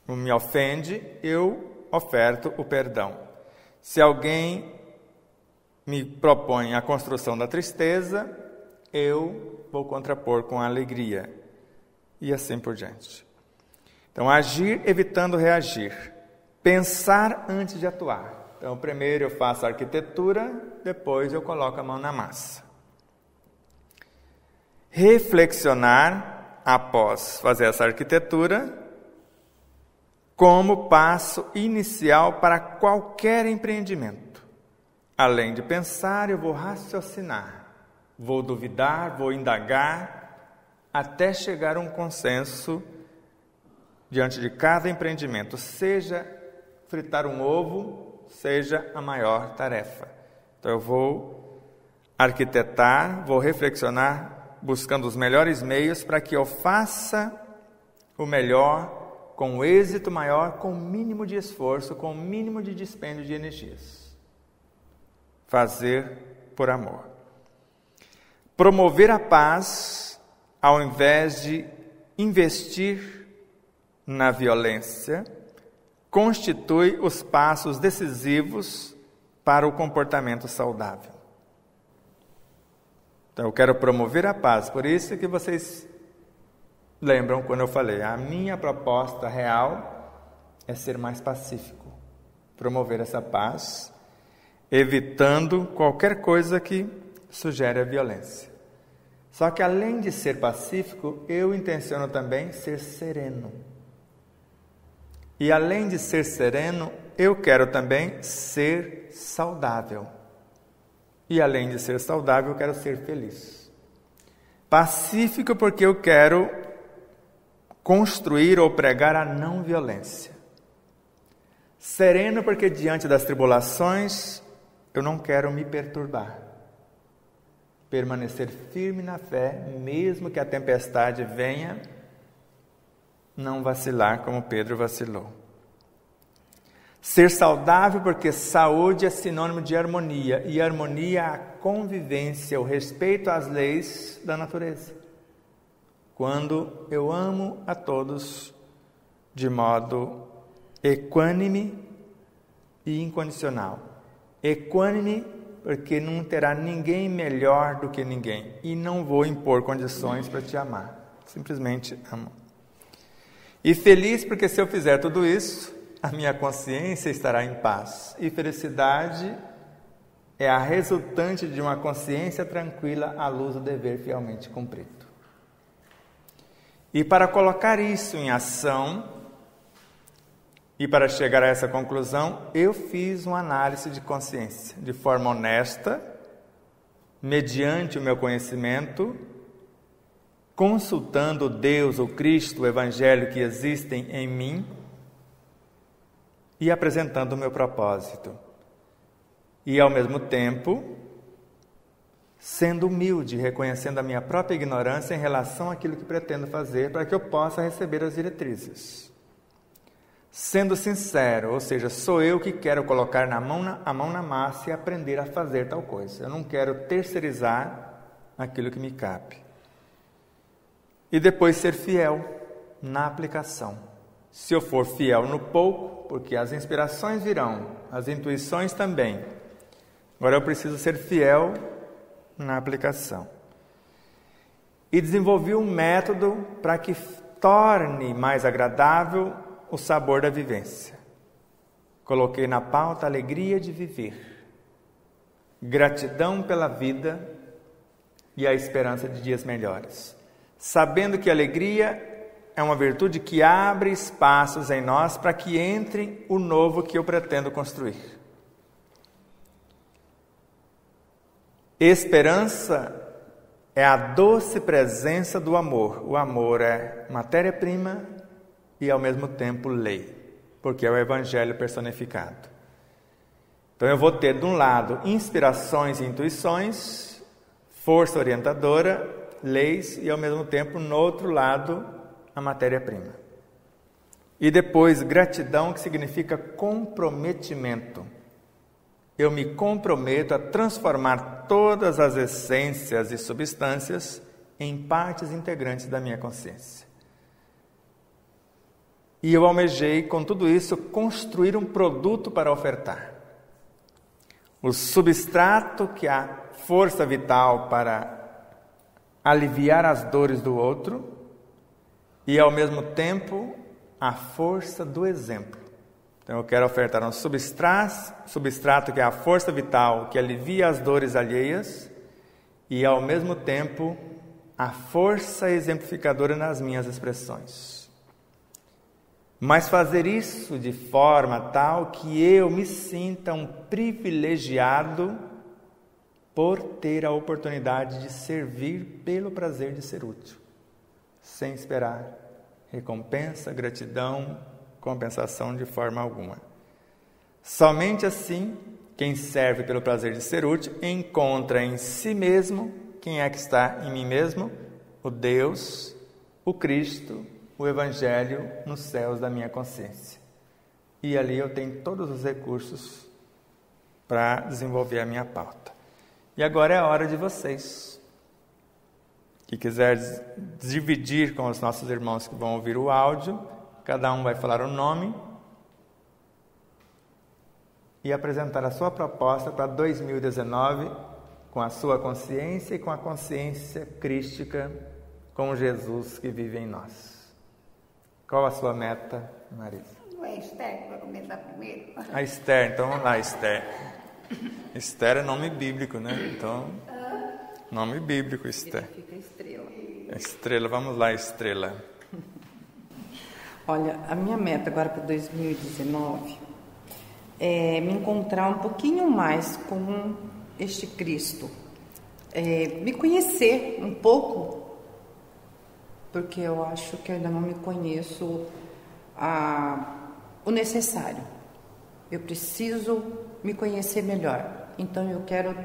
me ofende, eu oferto o perdão. Se alguém me propõe a construção da tristeza, eu vou contrapor com a alegria. E assim por diante. Então, agir evitando reagir. Pensar antes de atuar. Então, primeiro eu faço a arquitetura, depois eu coloco a mão na massa. Reflexionar, após fazer essa arquitetura, como passo inicial para qualquer empreendimento. Além de pensar, eu vou raciocinar, vou duvidar, vou indagar, até chegar a um consenso diante de cada empreendimento, seja fritar um ovo, seja a maior tarefa. Então eu vou arquitetar, vou reflexionar, buscando os melhores meios para que eu faça o melhor, com o êxito maior, com o mínimo de esforço, com o mínimo de dispêndio de energias. Fazer por amor. Promover a paz, ao invés de investir na violência, constitui os passos decisivos para o comportamento saudável. Então, eu quero promover a paz. Por isso que vocês lembram quando eu falei, a minha proposta real é ser mais pacífico. Promover essa paz, evitando qualquer coisa que sugere a violência. Só que além de ser pacífico, eu intenciono também ser sereno. E além de ser sereno, eu quero também ser saudável. E além de ser saudável, eu quero ser feliz. Pacífico porque eu quero construir ou pregar a não violência. Sereno porque diante das tribulações eu não quero me perturbar. Permanecer firme na fé, mesmo que a tempestade venha, não vacilar como Pedro vacilou. Ser saudável porque saúde é sinônimo de harmonia, e harmonia é a convivência, o respeito às leis da natureza. Quando eu amo a todos de modo equânime e incondicional. Equânime porque não terá ninguém melhor do que ninguém, e não vou impor condições para te amar, simplesmente amo. E feliz porque se eu fizer tudo isso, a minha consciência estará em paz. E felicidade é a resultante de uma consciência tranquila à luz do dever fielmente cumprido. E para colocar isso em ação, e para chegar a essa conclusão, eu fiz uma análise de consciência, de forma honesta, mediante o meu conhecimento, consultando Deus, o Cristo, o Evangelho que existem em mim, e apresentando o meu propósito. E, ao mesmo tempo, sendo humilde, reconhecendo a minha própria ignorância em relação àquilo que pretendo fazer, para que eu possa receber as diretrizes. Sendo sincero, ou seja, sou eu que quero colocar a mão na massa e aprender a fazer tal coisa. Eu não quero terceirizar aquilo que me cabe. E depois ser fiel na aplicação. Se eu for fiel no pouco, porque as inspirações virão, as intuições também. Agora eu preciso ser fiel na aplicação. E desenvolvi um método para que torne mais agradável o sabor da vivência. Coloquei na pauta a alegria de viver, gratidão pela vida e a esperança de dias melhores. Sabendo que a alegria é uma virtude que abre espaços em nós para que entre o novo que eu pretendo construir. Esperança é a doce presença do amor. O amor é matéria-prima e ao mesmo tempo lei, porque é o Evangelho personificado. Então eu vou ter de um lado inspirações e intuições, força orientadora, leis, e ao mesmo tempo no outro lado a matéria-prima. E depois gratidão, que significa comprometimento. Eu me comprometo a transformar todas as essências e substâncias em partes integrantes da minha consciência. E eu almejei, com tudo isso, construir um produto para ofertar. O substrato, que é a força vital para aliviar as dores do outro, e ao mesmo tempo a força do exemplo. Então eu quero ofertar um substrato que é a força vital que alivia as dores alheias, e ao mesmo tempo a força exemplificadora nas minhas expressões. Mas fazer isso de forma tal que eu me sinta um privilegiado por ter a oportunidade de servir pelo prazer de ser útil, sem esperar recompensa, gratidão, compensação de forma alguma. Somente assim, quem serve pelo prazer de ser útil encontra em si mesmo quem é que está em mim mesmo, o Deus, o Cristo, o Evangelho nos céus da minha consciência. E ali eu tenho todos os recursos para desenvolver a minha pauta. E agora é a hora de vocês, que quiser dividir com os nossos irmãos que vão ouvir o áudio, cada um vai falar o nome e apresentar a sua proposta para 2019 com a sua consciência e com a consciência crística com Jesus que vive em nós. Qual a sua meta, Marisa? Não é Esther que vai começar primeiro? A Esther, então vamos lá, Esther. Esther é nome bíblico, né? Então, nome bíblico, Esther. Fica Estrela. Estrela, vamos lá, Estrela. Olha, a minha meta agora para 2019 é me encontrar um pouquinho mais com este Cristo. Me conhecer um pouco, porque eu acho que eu ainda não me conheço o necessário. Eu preciso me conhecer melhor. Então eu quero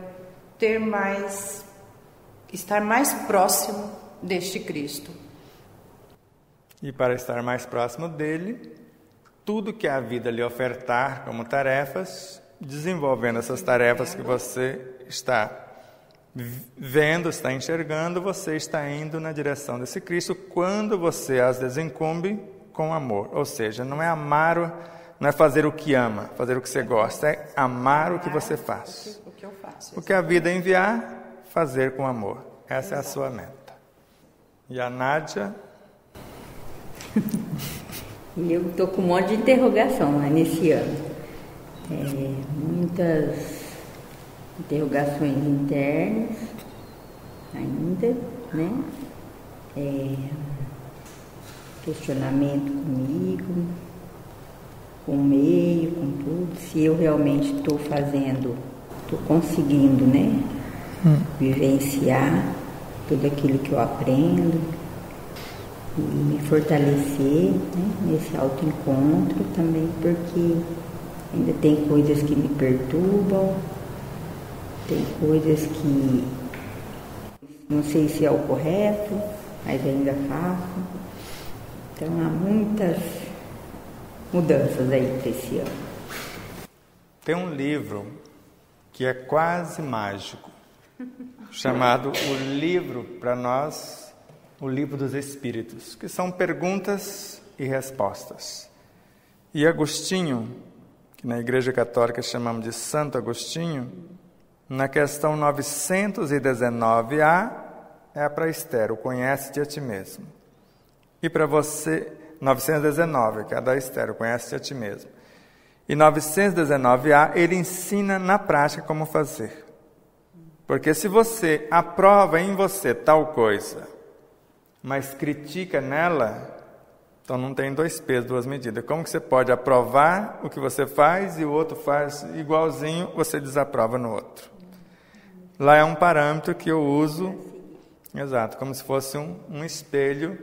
estar mais próximo deste Cristo. E para estar mais próximo dele, tudo que a vida lhe ofertar como tarefas, desenvolvendo essas tarefas que você está vendo, está enxergando, você está indo na direção desse Cristo quando você as desencumbe com amor. Ou seja, não é não é fazer o que ama, fazer o que você gosta, é amar o que você faz. O que eu faço. O que a vida enviar, fazer com amor. Essa é a sua meta. E a Nádia? E eu estou com um monte de interrogação, né, nesse ano. Muitas interrogações internas ainda, né? Questionamento comigo, com o meio, com tudo. Se eu realmente estou conseguindo, né? Vivenciar tudo aquilo que eu aprendo e me fortalecer, né, nesse autoencontro também, porque ainda tem coisas que me perturbam, tem coisas que não sei se é o correto, mas ainda faço. Então há muitas mudanças aí para esse ano. Tem um livro que é quase mágico, chamado O Livro, para nós, o Livro dos Espíritos, que são perguntas e respostas. E Agostinho, que na Igreja Católica chamamos de Santo Agostinho, na questão 919A, é para Esther, o conhece-te a ti mesmo. E para você, 919, que é da Esther, o conhece-te a ti mesmo. E 919A, ele ensina na prática como fazer. Porque se você aprova em você tal coisa, mas critica nela, então não tem dois pesos, duas medidas. Como que você pode aprovar o que você faz e o outro faz igualzinho, você desaprova no outro? Lá é um parâmetro que eu uso, exato, como se fosse um espelho.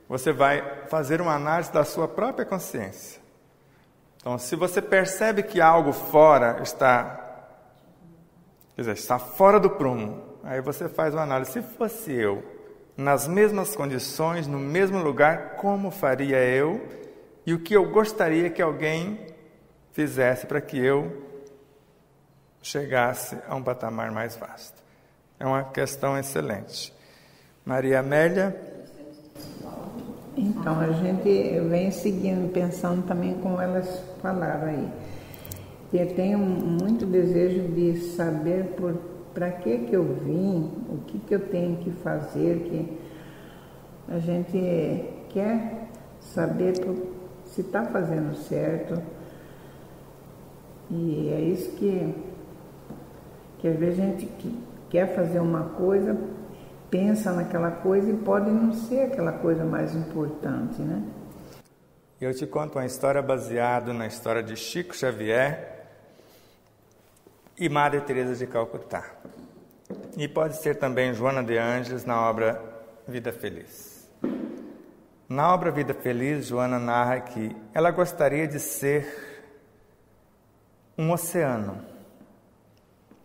Você vai fazer uma análise da sua própria consciência. Então, se você percebe que algo fora está fora do prumo, aí você faz uma análise. Se fosse eu, nas mesmas condições, no mesmo lugar, como faria eu? E o que eu gostaria que alguém fizesse para que eu chegasse a um patamar mais vasto? É uma questão excelente. Maria Amélia? Então, a gente vem seguindo, pensando também como elas falaram aí. Eu tenho muito desejo de saber para que eu vim, o que eu tenho que fazer, que a gente quer saber se está fazendo certo. E é isso que às vezes a gente quer fazer uma coisa, pensa naquela coisa e pode não ser aquela coisa mais importante, né? Eu te conto uma história baseada na história de Chico Xavier e Madre Teresa de Calcutá. E pode ser também Joana de Ângeles na obra Vida Feliz. Na obra Vida Feliz, Joana narra que ela gostaria de ser um oceano,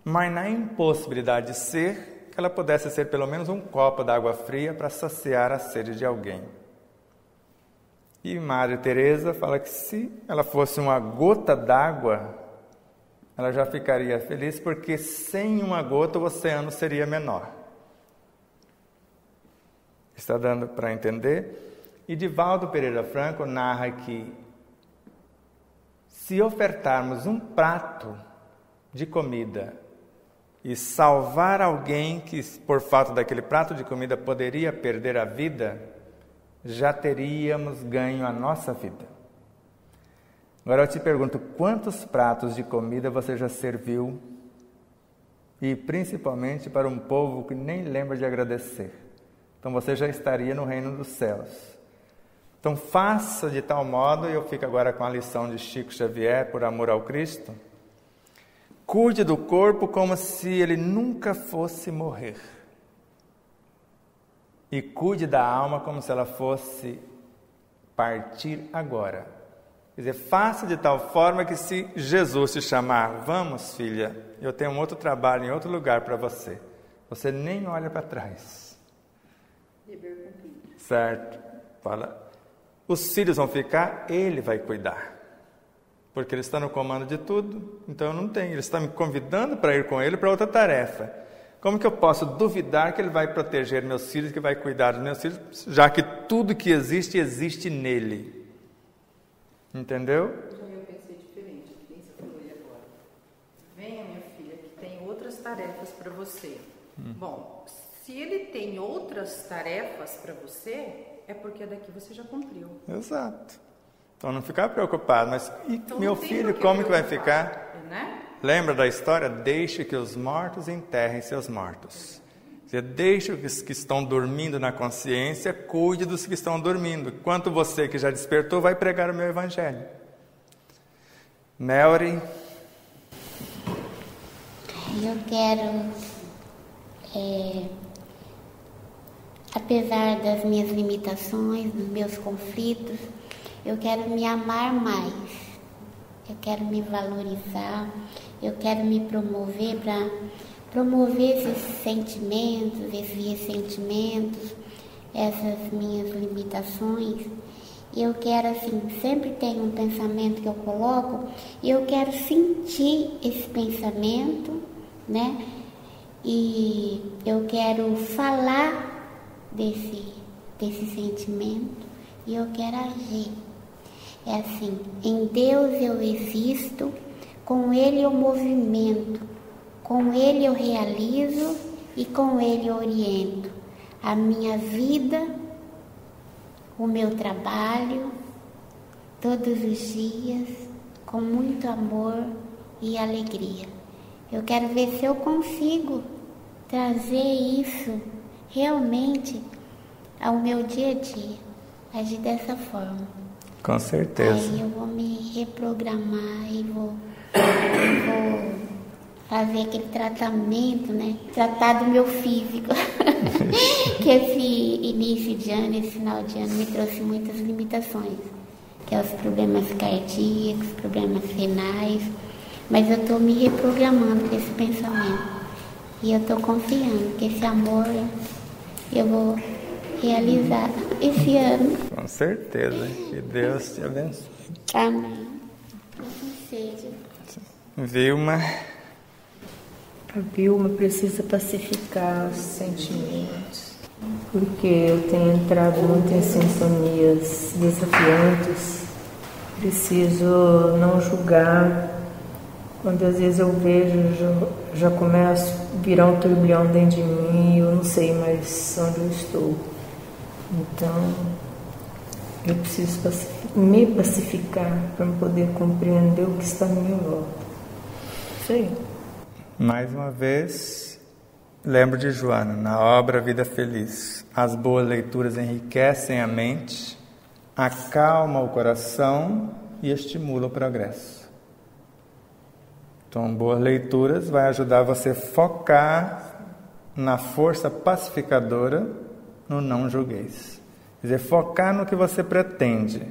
mas na impossibilidade de ser, que ela pudesse ser pelo menos um copo d'água fria para saciar a sede de alguém. E Madre Teresa fala que se ela fosse uma gota d'água, ela já ficaria feliz, porque sem uma gota o oceano seria menor. Está dando para entender? E Divaldo Pereira Franco narra que se ofertarmos um prato de comida e salvar alguém que, por falta daquele prato de comida, poderia perder a vida, já teríamos ganho a nossa vida. Agora eu te pergunto, quantos pratos de comida você já serviu? E principalmente para um povo que nem lembra de agradecer. Então você já estaria no reino dos céus. Então faça de tal modo, e eu fico agora com a lição de Chico Xavier, por amor ao Cristo, cuide do corpo como se ele nunca fosse morrer. E cuide da alma como se ela fosse partir agora. Quer dizer, faça de tal forma que se Jesus te chamar, vamos filha, eu tenho um outro trabalho em outro lugar para você. Você nem olha para trás. Certo? Fala, os filhos vão ficar, ele vai cuidar. Porque ele está no comando de tudo, então eu não tenho. Ele está me convidando para ir com ele para outra tarefa. Como que eu posso duvidar que ele vai proteger meus filhos, que vai cuidar dos meus filhos, já que tudo que existe, existe nele? Entendeu? Eu pensei diferente, o que você falou aí agora. Venha, minha filha, que tem outras tarefas para você. Bom, se ele tem outras tarefas para você, é porque daqui você já cumpriu. Exato. Então não ficar preocupado, mas e Então, meu filho, como que vai ficar? Né? Lembra da história? Deixe que os mortos enterrem seus mortos. Você deixa os que estão dormindo na consciência, cuide dos que estão dormindo. Enquanto você que já despertou vai pregar o meu evangelho. Melry. Eu quero, apesar das minhas limitações, dos meus conflitos, eu quero me amar mais. Eu quero me valorizar. Eu quero me promover para promover esses sentimentos, esses ressentimentos, essas minhas limitações. Eu quero, assim, sempre tem um pensamento que eu coloco, e eu quero sentir esse pensamento, né? E eu quero falar desse sentimento, e eu quero agir. É assim, em Deus eu existo, com Ele eu movimento, com Ele eu realizo e com Ele eu oriento a minha vida, o meu trabalho, todos os dias, com muito amor e alegria. Eu quero ver se eu consigo trazer isso realmente ao meu dia a dia, agir dessa forma. Com certeza. Aí eu vou me reprogramar e vou fazer aquele tratamento, né? Tratar do meu físico. Que esse início de ano, esse final de ano me trouxe muitas limitações. Que é os problemas cardíacos, problemas renais. Mas eu estou me reprogramando com esse pensamento. E eu estou confiando que esse amor eu vou realizar esse ano. Com certeza. Que Deus te abençoe. Amém. Assim seja. Vilma. A Vilma precisa pacificar os sentimentos, porque eu tenho entrado muito em sintonias desafiantes. Preciso não julgar. Quando às vezes eu vejo, já começo a virar um turbilhão dentro de mim e eu não sei mais onde eu estou. Então, eu preciso me pacificar para poder compreender o que está à minha volta. Isso aí. Mais uma vez, lembro de Joana, na obra Vida Feliz. As boas leituras enriquecem a mente, acalmam o coração e estimulam o progresso. Então, boas leituras vai ajudar você a focar na força pacificadora, no não julgueis. Quer dizer, focar no que você pretende.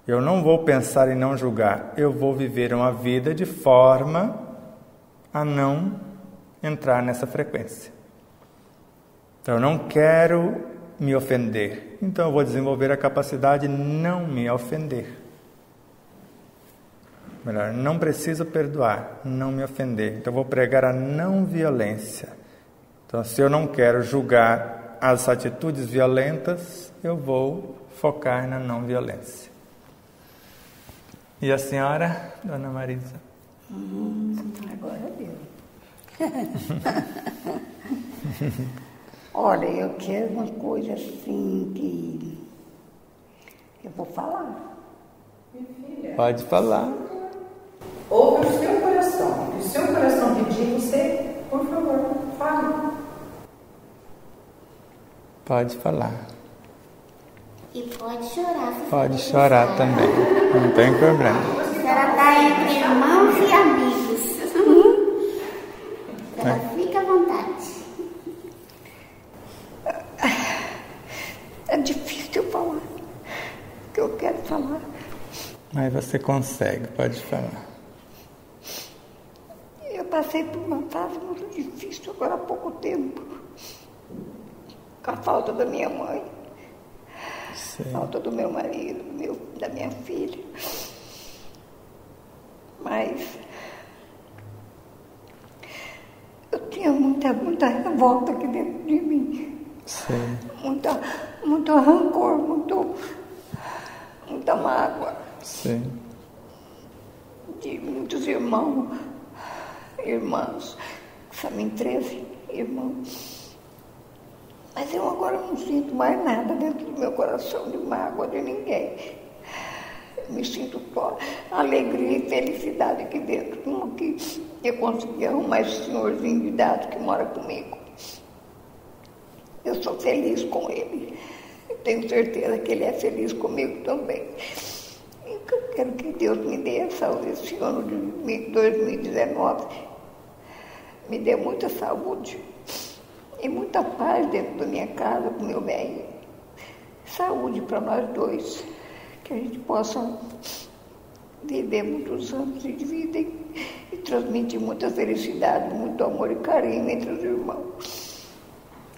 Eu não vou pensar em não julgar, eu vou viver uma vida de forma a não entrar nessa frequência. Então, eu não quero me ofender, então eu vou desenvolver a capacidade de não me ofender. Melhor, não preciso perdoar, não me ofender. Então, eu vou pregar a não violência. Então, se eu não quero julgar as atitudes violentas, eu vou focar na não violência. E a senhora, Dona Marisa? Agora deu. Olha, eu quero uma coisa assim que eu vou falar. Minha filha, Pode falar. ouve o seu coração. Se o seu coração pedir, você, por favor, fale. Pode falar. E pode chorar. Se Pode for chorar necessário. também, não tem problema. A senhora está entre irmãos e amigos. Então, fica à vontade. É difícil falar o que eu quero falar. Mas você consegue, pode falar. Eu passei por uma fase muito difícil agora há pouco tempo. Com a falta da minha mãe. Sim. Falta do meu marido, da minha filha. Mas eu tinha muita revolta aqui dentro de mim. Sim. Muito rancor, muita mágoa. Sim. De muitos irmãs, também 13 irmãos. Mas eu agora não sinto mais nada dentro do meu coração de mágoa de ninguém. Eu me sinto só alegria e felicidade aqui dentro, como que eu consegui arrumar esse senhorzinho de idade que mora comigo. Eu sou feliz com ele. Eu tenho certeza que ele é feliz comigo também. Eu quero que Deus me dê a saúde esse ano de 2019. Me dê muita saúde e muita paz dentro da minha casa, com meu bem. Saúde para nós dois. Que a gente possa viver muitos anos de vida e transmitir muita felicidade, muito amor e carinho entre os irmãos.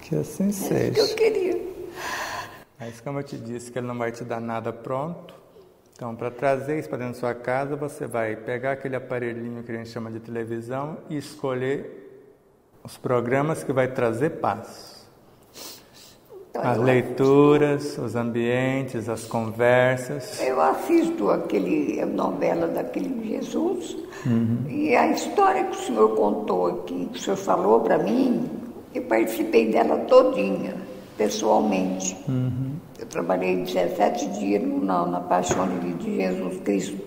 Que assim seja. É isso que eu queria. Mas como eu te disse que ele não vai te dar nada pronto, então para trazer isso para dentro da sua casa, você vai pegar aquele aparelhinho que a gente chama de televisão e escolher os programas que vai trazer paz. Então, As leituras, os ambientes, as conversas. Eu assisto a novela daquele Jesus, e a história que o senhor contou aqui, que o senhor falou para mim, eu participei dela todinha, pessoalmente. Eu trabalhei 17 dias na Paixão de Jesus Cristo,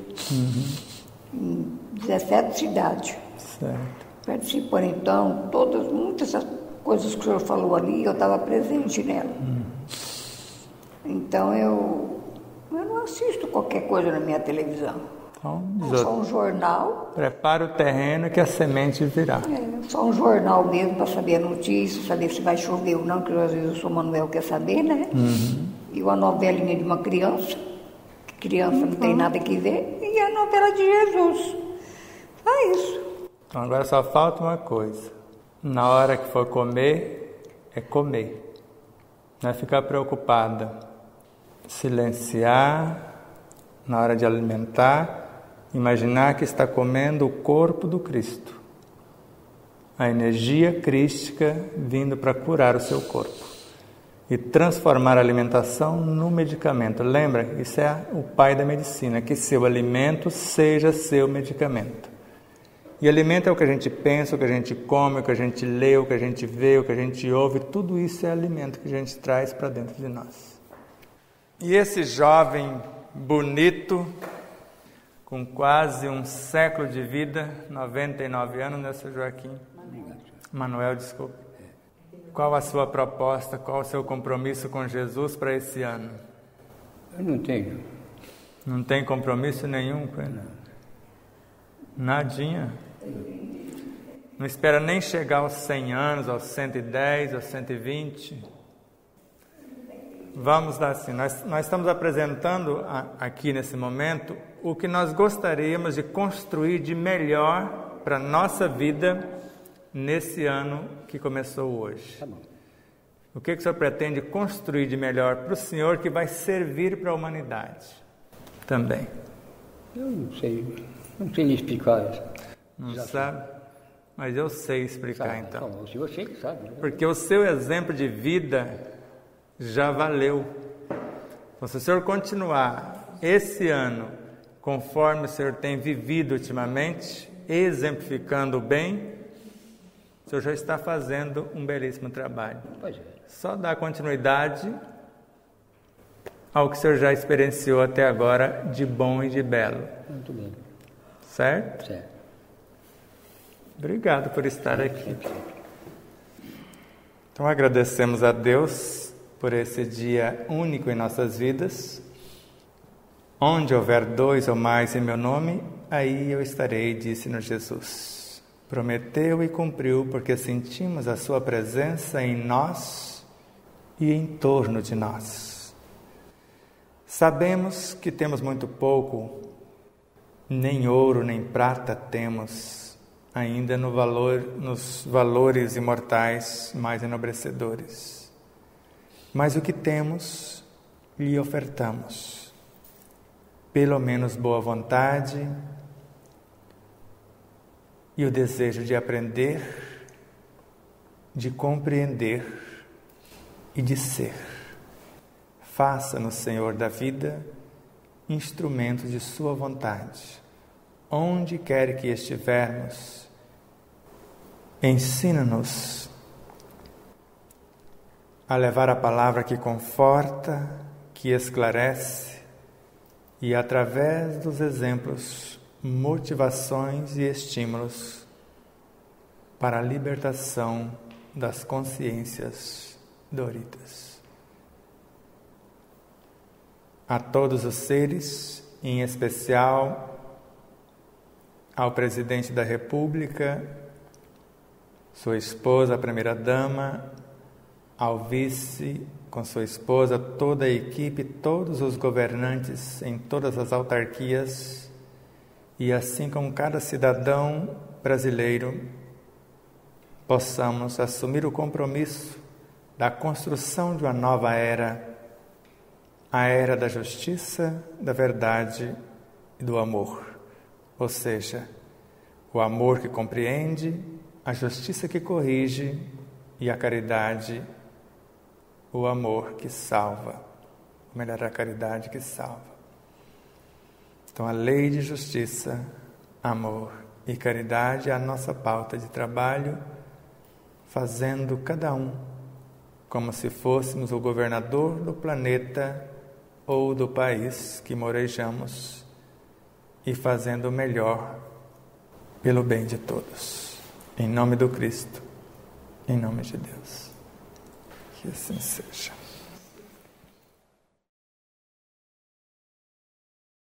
em 17 cidades. Certo. Participando, então, muitas coisas que o senhor falou ali, eu estava presente nela. Então, eu não assisto qualquer coisa na minha televisão. Então, Só um jornal. prepara o terreno que a semente virá. Só um jornal mesmo para saber a notícia, saber se vai chover ou não, que às vezes o senhor Manuel quer saber, né? E uma novelinha de uma criança, que criança não tem nada que ver, e a novela de Jesus. Só isso. Então agora só falta uma coisa. Na hora que for comer, é comer. Não é ficar preocupada. Silenciar na hora de alimentar. Imaginar que está comendo o corpo do Cristo. A energia crística vindo para curar o seu corpo. E transformar a alimentação no medicamento. Lembra? Isso é o pai da medicina. Que seu alimento seja seu medicamento. E alimento é o que a gente pensa, o que a gente come, o que a gente lê, o que a gente vê, o que a gente ouve. Tudo isso é alimento que a gente traz para dentro de nós. E esse jovem bonito, com quase um século de vida, 99 anos, né, Sr. Joaquim? Manuel, desculpe. Qual a sua proposta, qual o seu compromisso com Jesus para esse ano? Eu não tenho. Não tem compromisso nenhum com ele? Nadinha. Não espera nem chegar aos 100 anos, aos 110, aos 120. Vamos lá assim, nós estamos apresentando aqui nesse momento o que nós gostaríamos de construir de melhor para a nossa vida nesse ano que começou hoje. Tá bom. O que o senhor pretende construir de melhor para o senhor que vai servir para a humanidade também? Eu não sei lhe explicar isso. Não sabe? Mas eu sei explicar Sabe, então. Não, se você que sabe. Né? Porque o seu exemplo de vida já valeu. Então, se o senhor continuar esse ano conforme o senhor tem vivido ultimamente, exemplificando o bem, o senhor já está fazendo um belíssimo trabalho. Pois é. Só dar continuidade ao que o senhor já experienciou até agora de bom e de belo. Muito bem. Certo? Certo. Obrigado por estar aqui. Então agradecemos a Deus por esse dia único em nossas vidas. Onde houver 2 ou mais em meu nome, aí eu estarei, disse-nos Jesus. Prometeu e cumpriu, porque sentimos a sua presença em nós e em torno de nós. Sabemos que temos muito pouco nem ouro nem prata temos ainda nos valores imortais mais enobrecedores. Mas o que temos, lhe ofertamos. Pelo menos boa vontade e o desejo de aprender, de compreender e de ser. Faça-nos, Senhor da vida, instrumentos de sua vontade. Onde quer que estivermos, ensina-nos a levar a palavra que conforta, que esclarece e, através dos exemplos, motivações e estímulos para a libertação das consciências doridas. A todos os seres, em especial ao Presidente da República, sua esposa, a Primeira-Dama, ao Vice, com sua esposa, toda a equipe, todos os governantes em todas as autarquias, e assim como cada cidadão brasileiro, possamos assumir o compromisso da construção de uma nova era, a era da justiça, da verdade e do amor. Ou seja, o amor que compreende, a justiça que corrige e a caridade, o amor que salva. Ou melhor, a caridade que salva. Então, a lei de justiça, amor e caridade é a nossa pauta de trabalho, fazendo cada um como se fôssemos o governador do planeta ou do país que morejamos e fazendo o melhor pelo bem de todos. Em nome do Cristo, em nome de Deus. Que assim seja.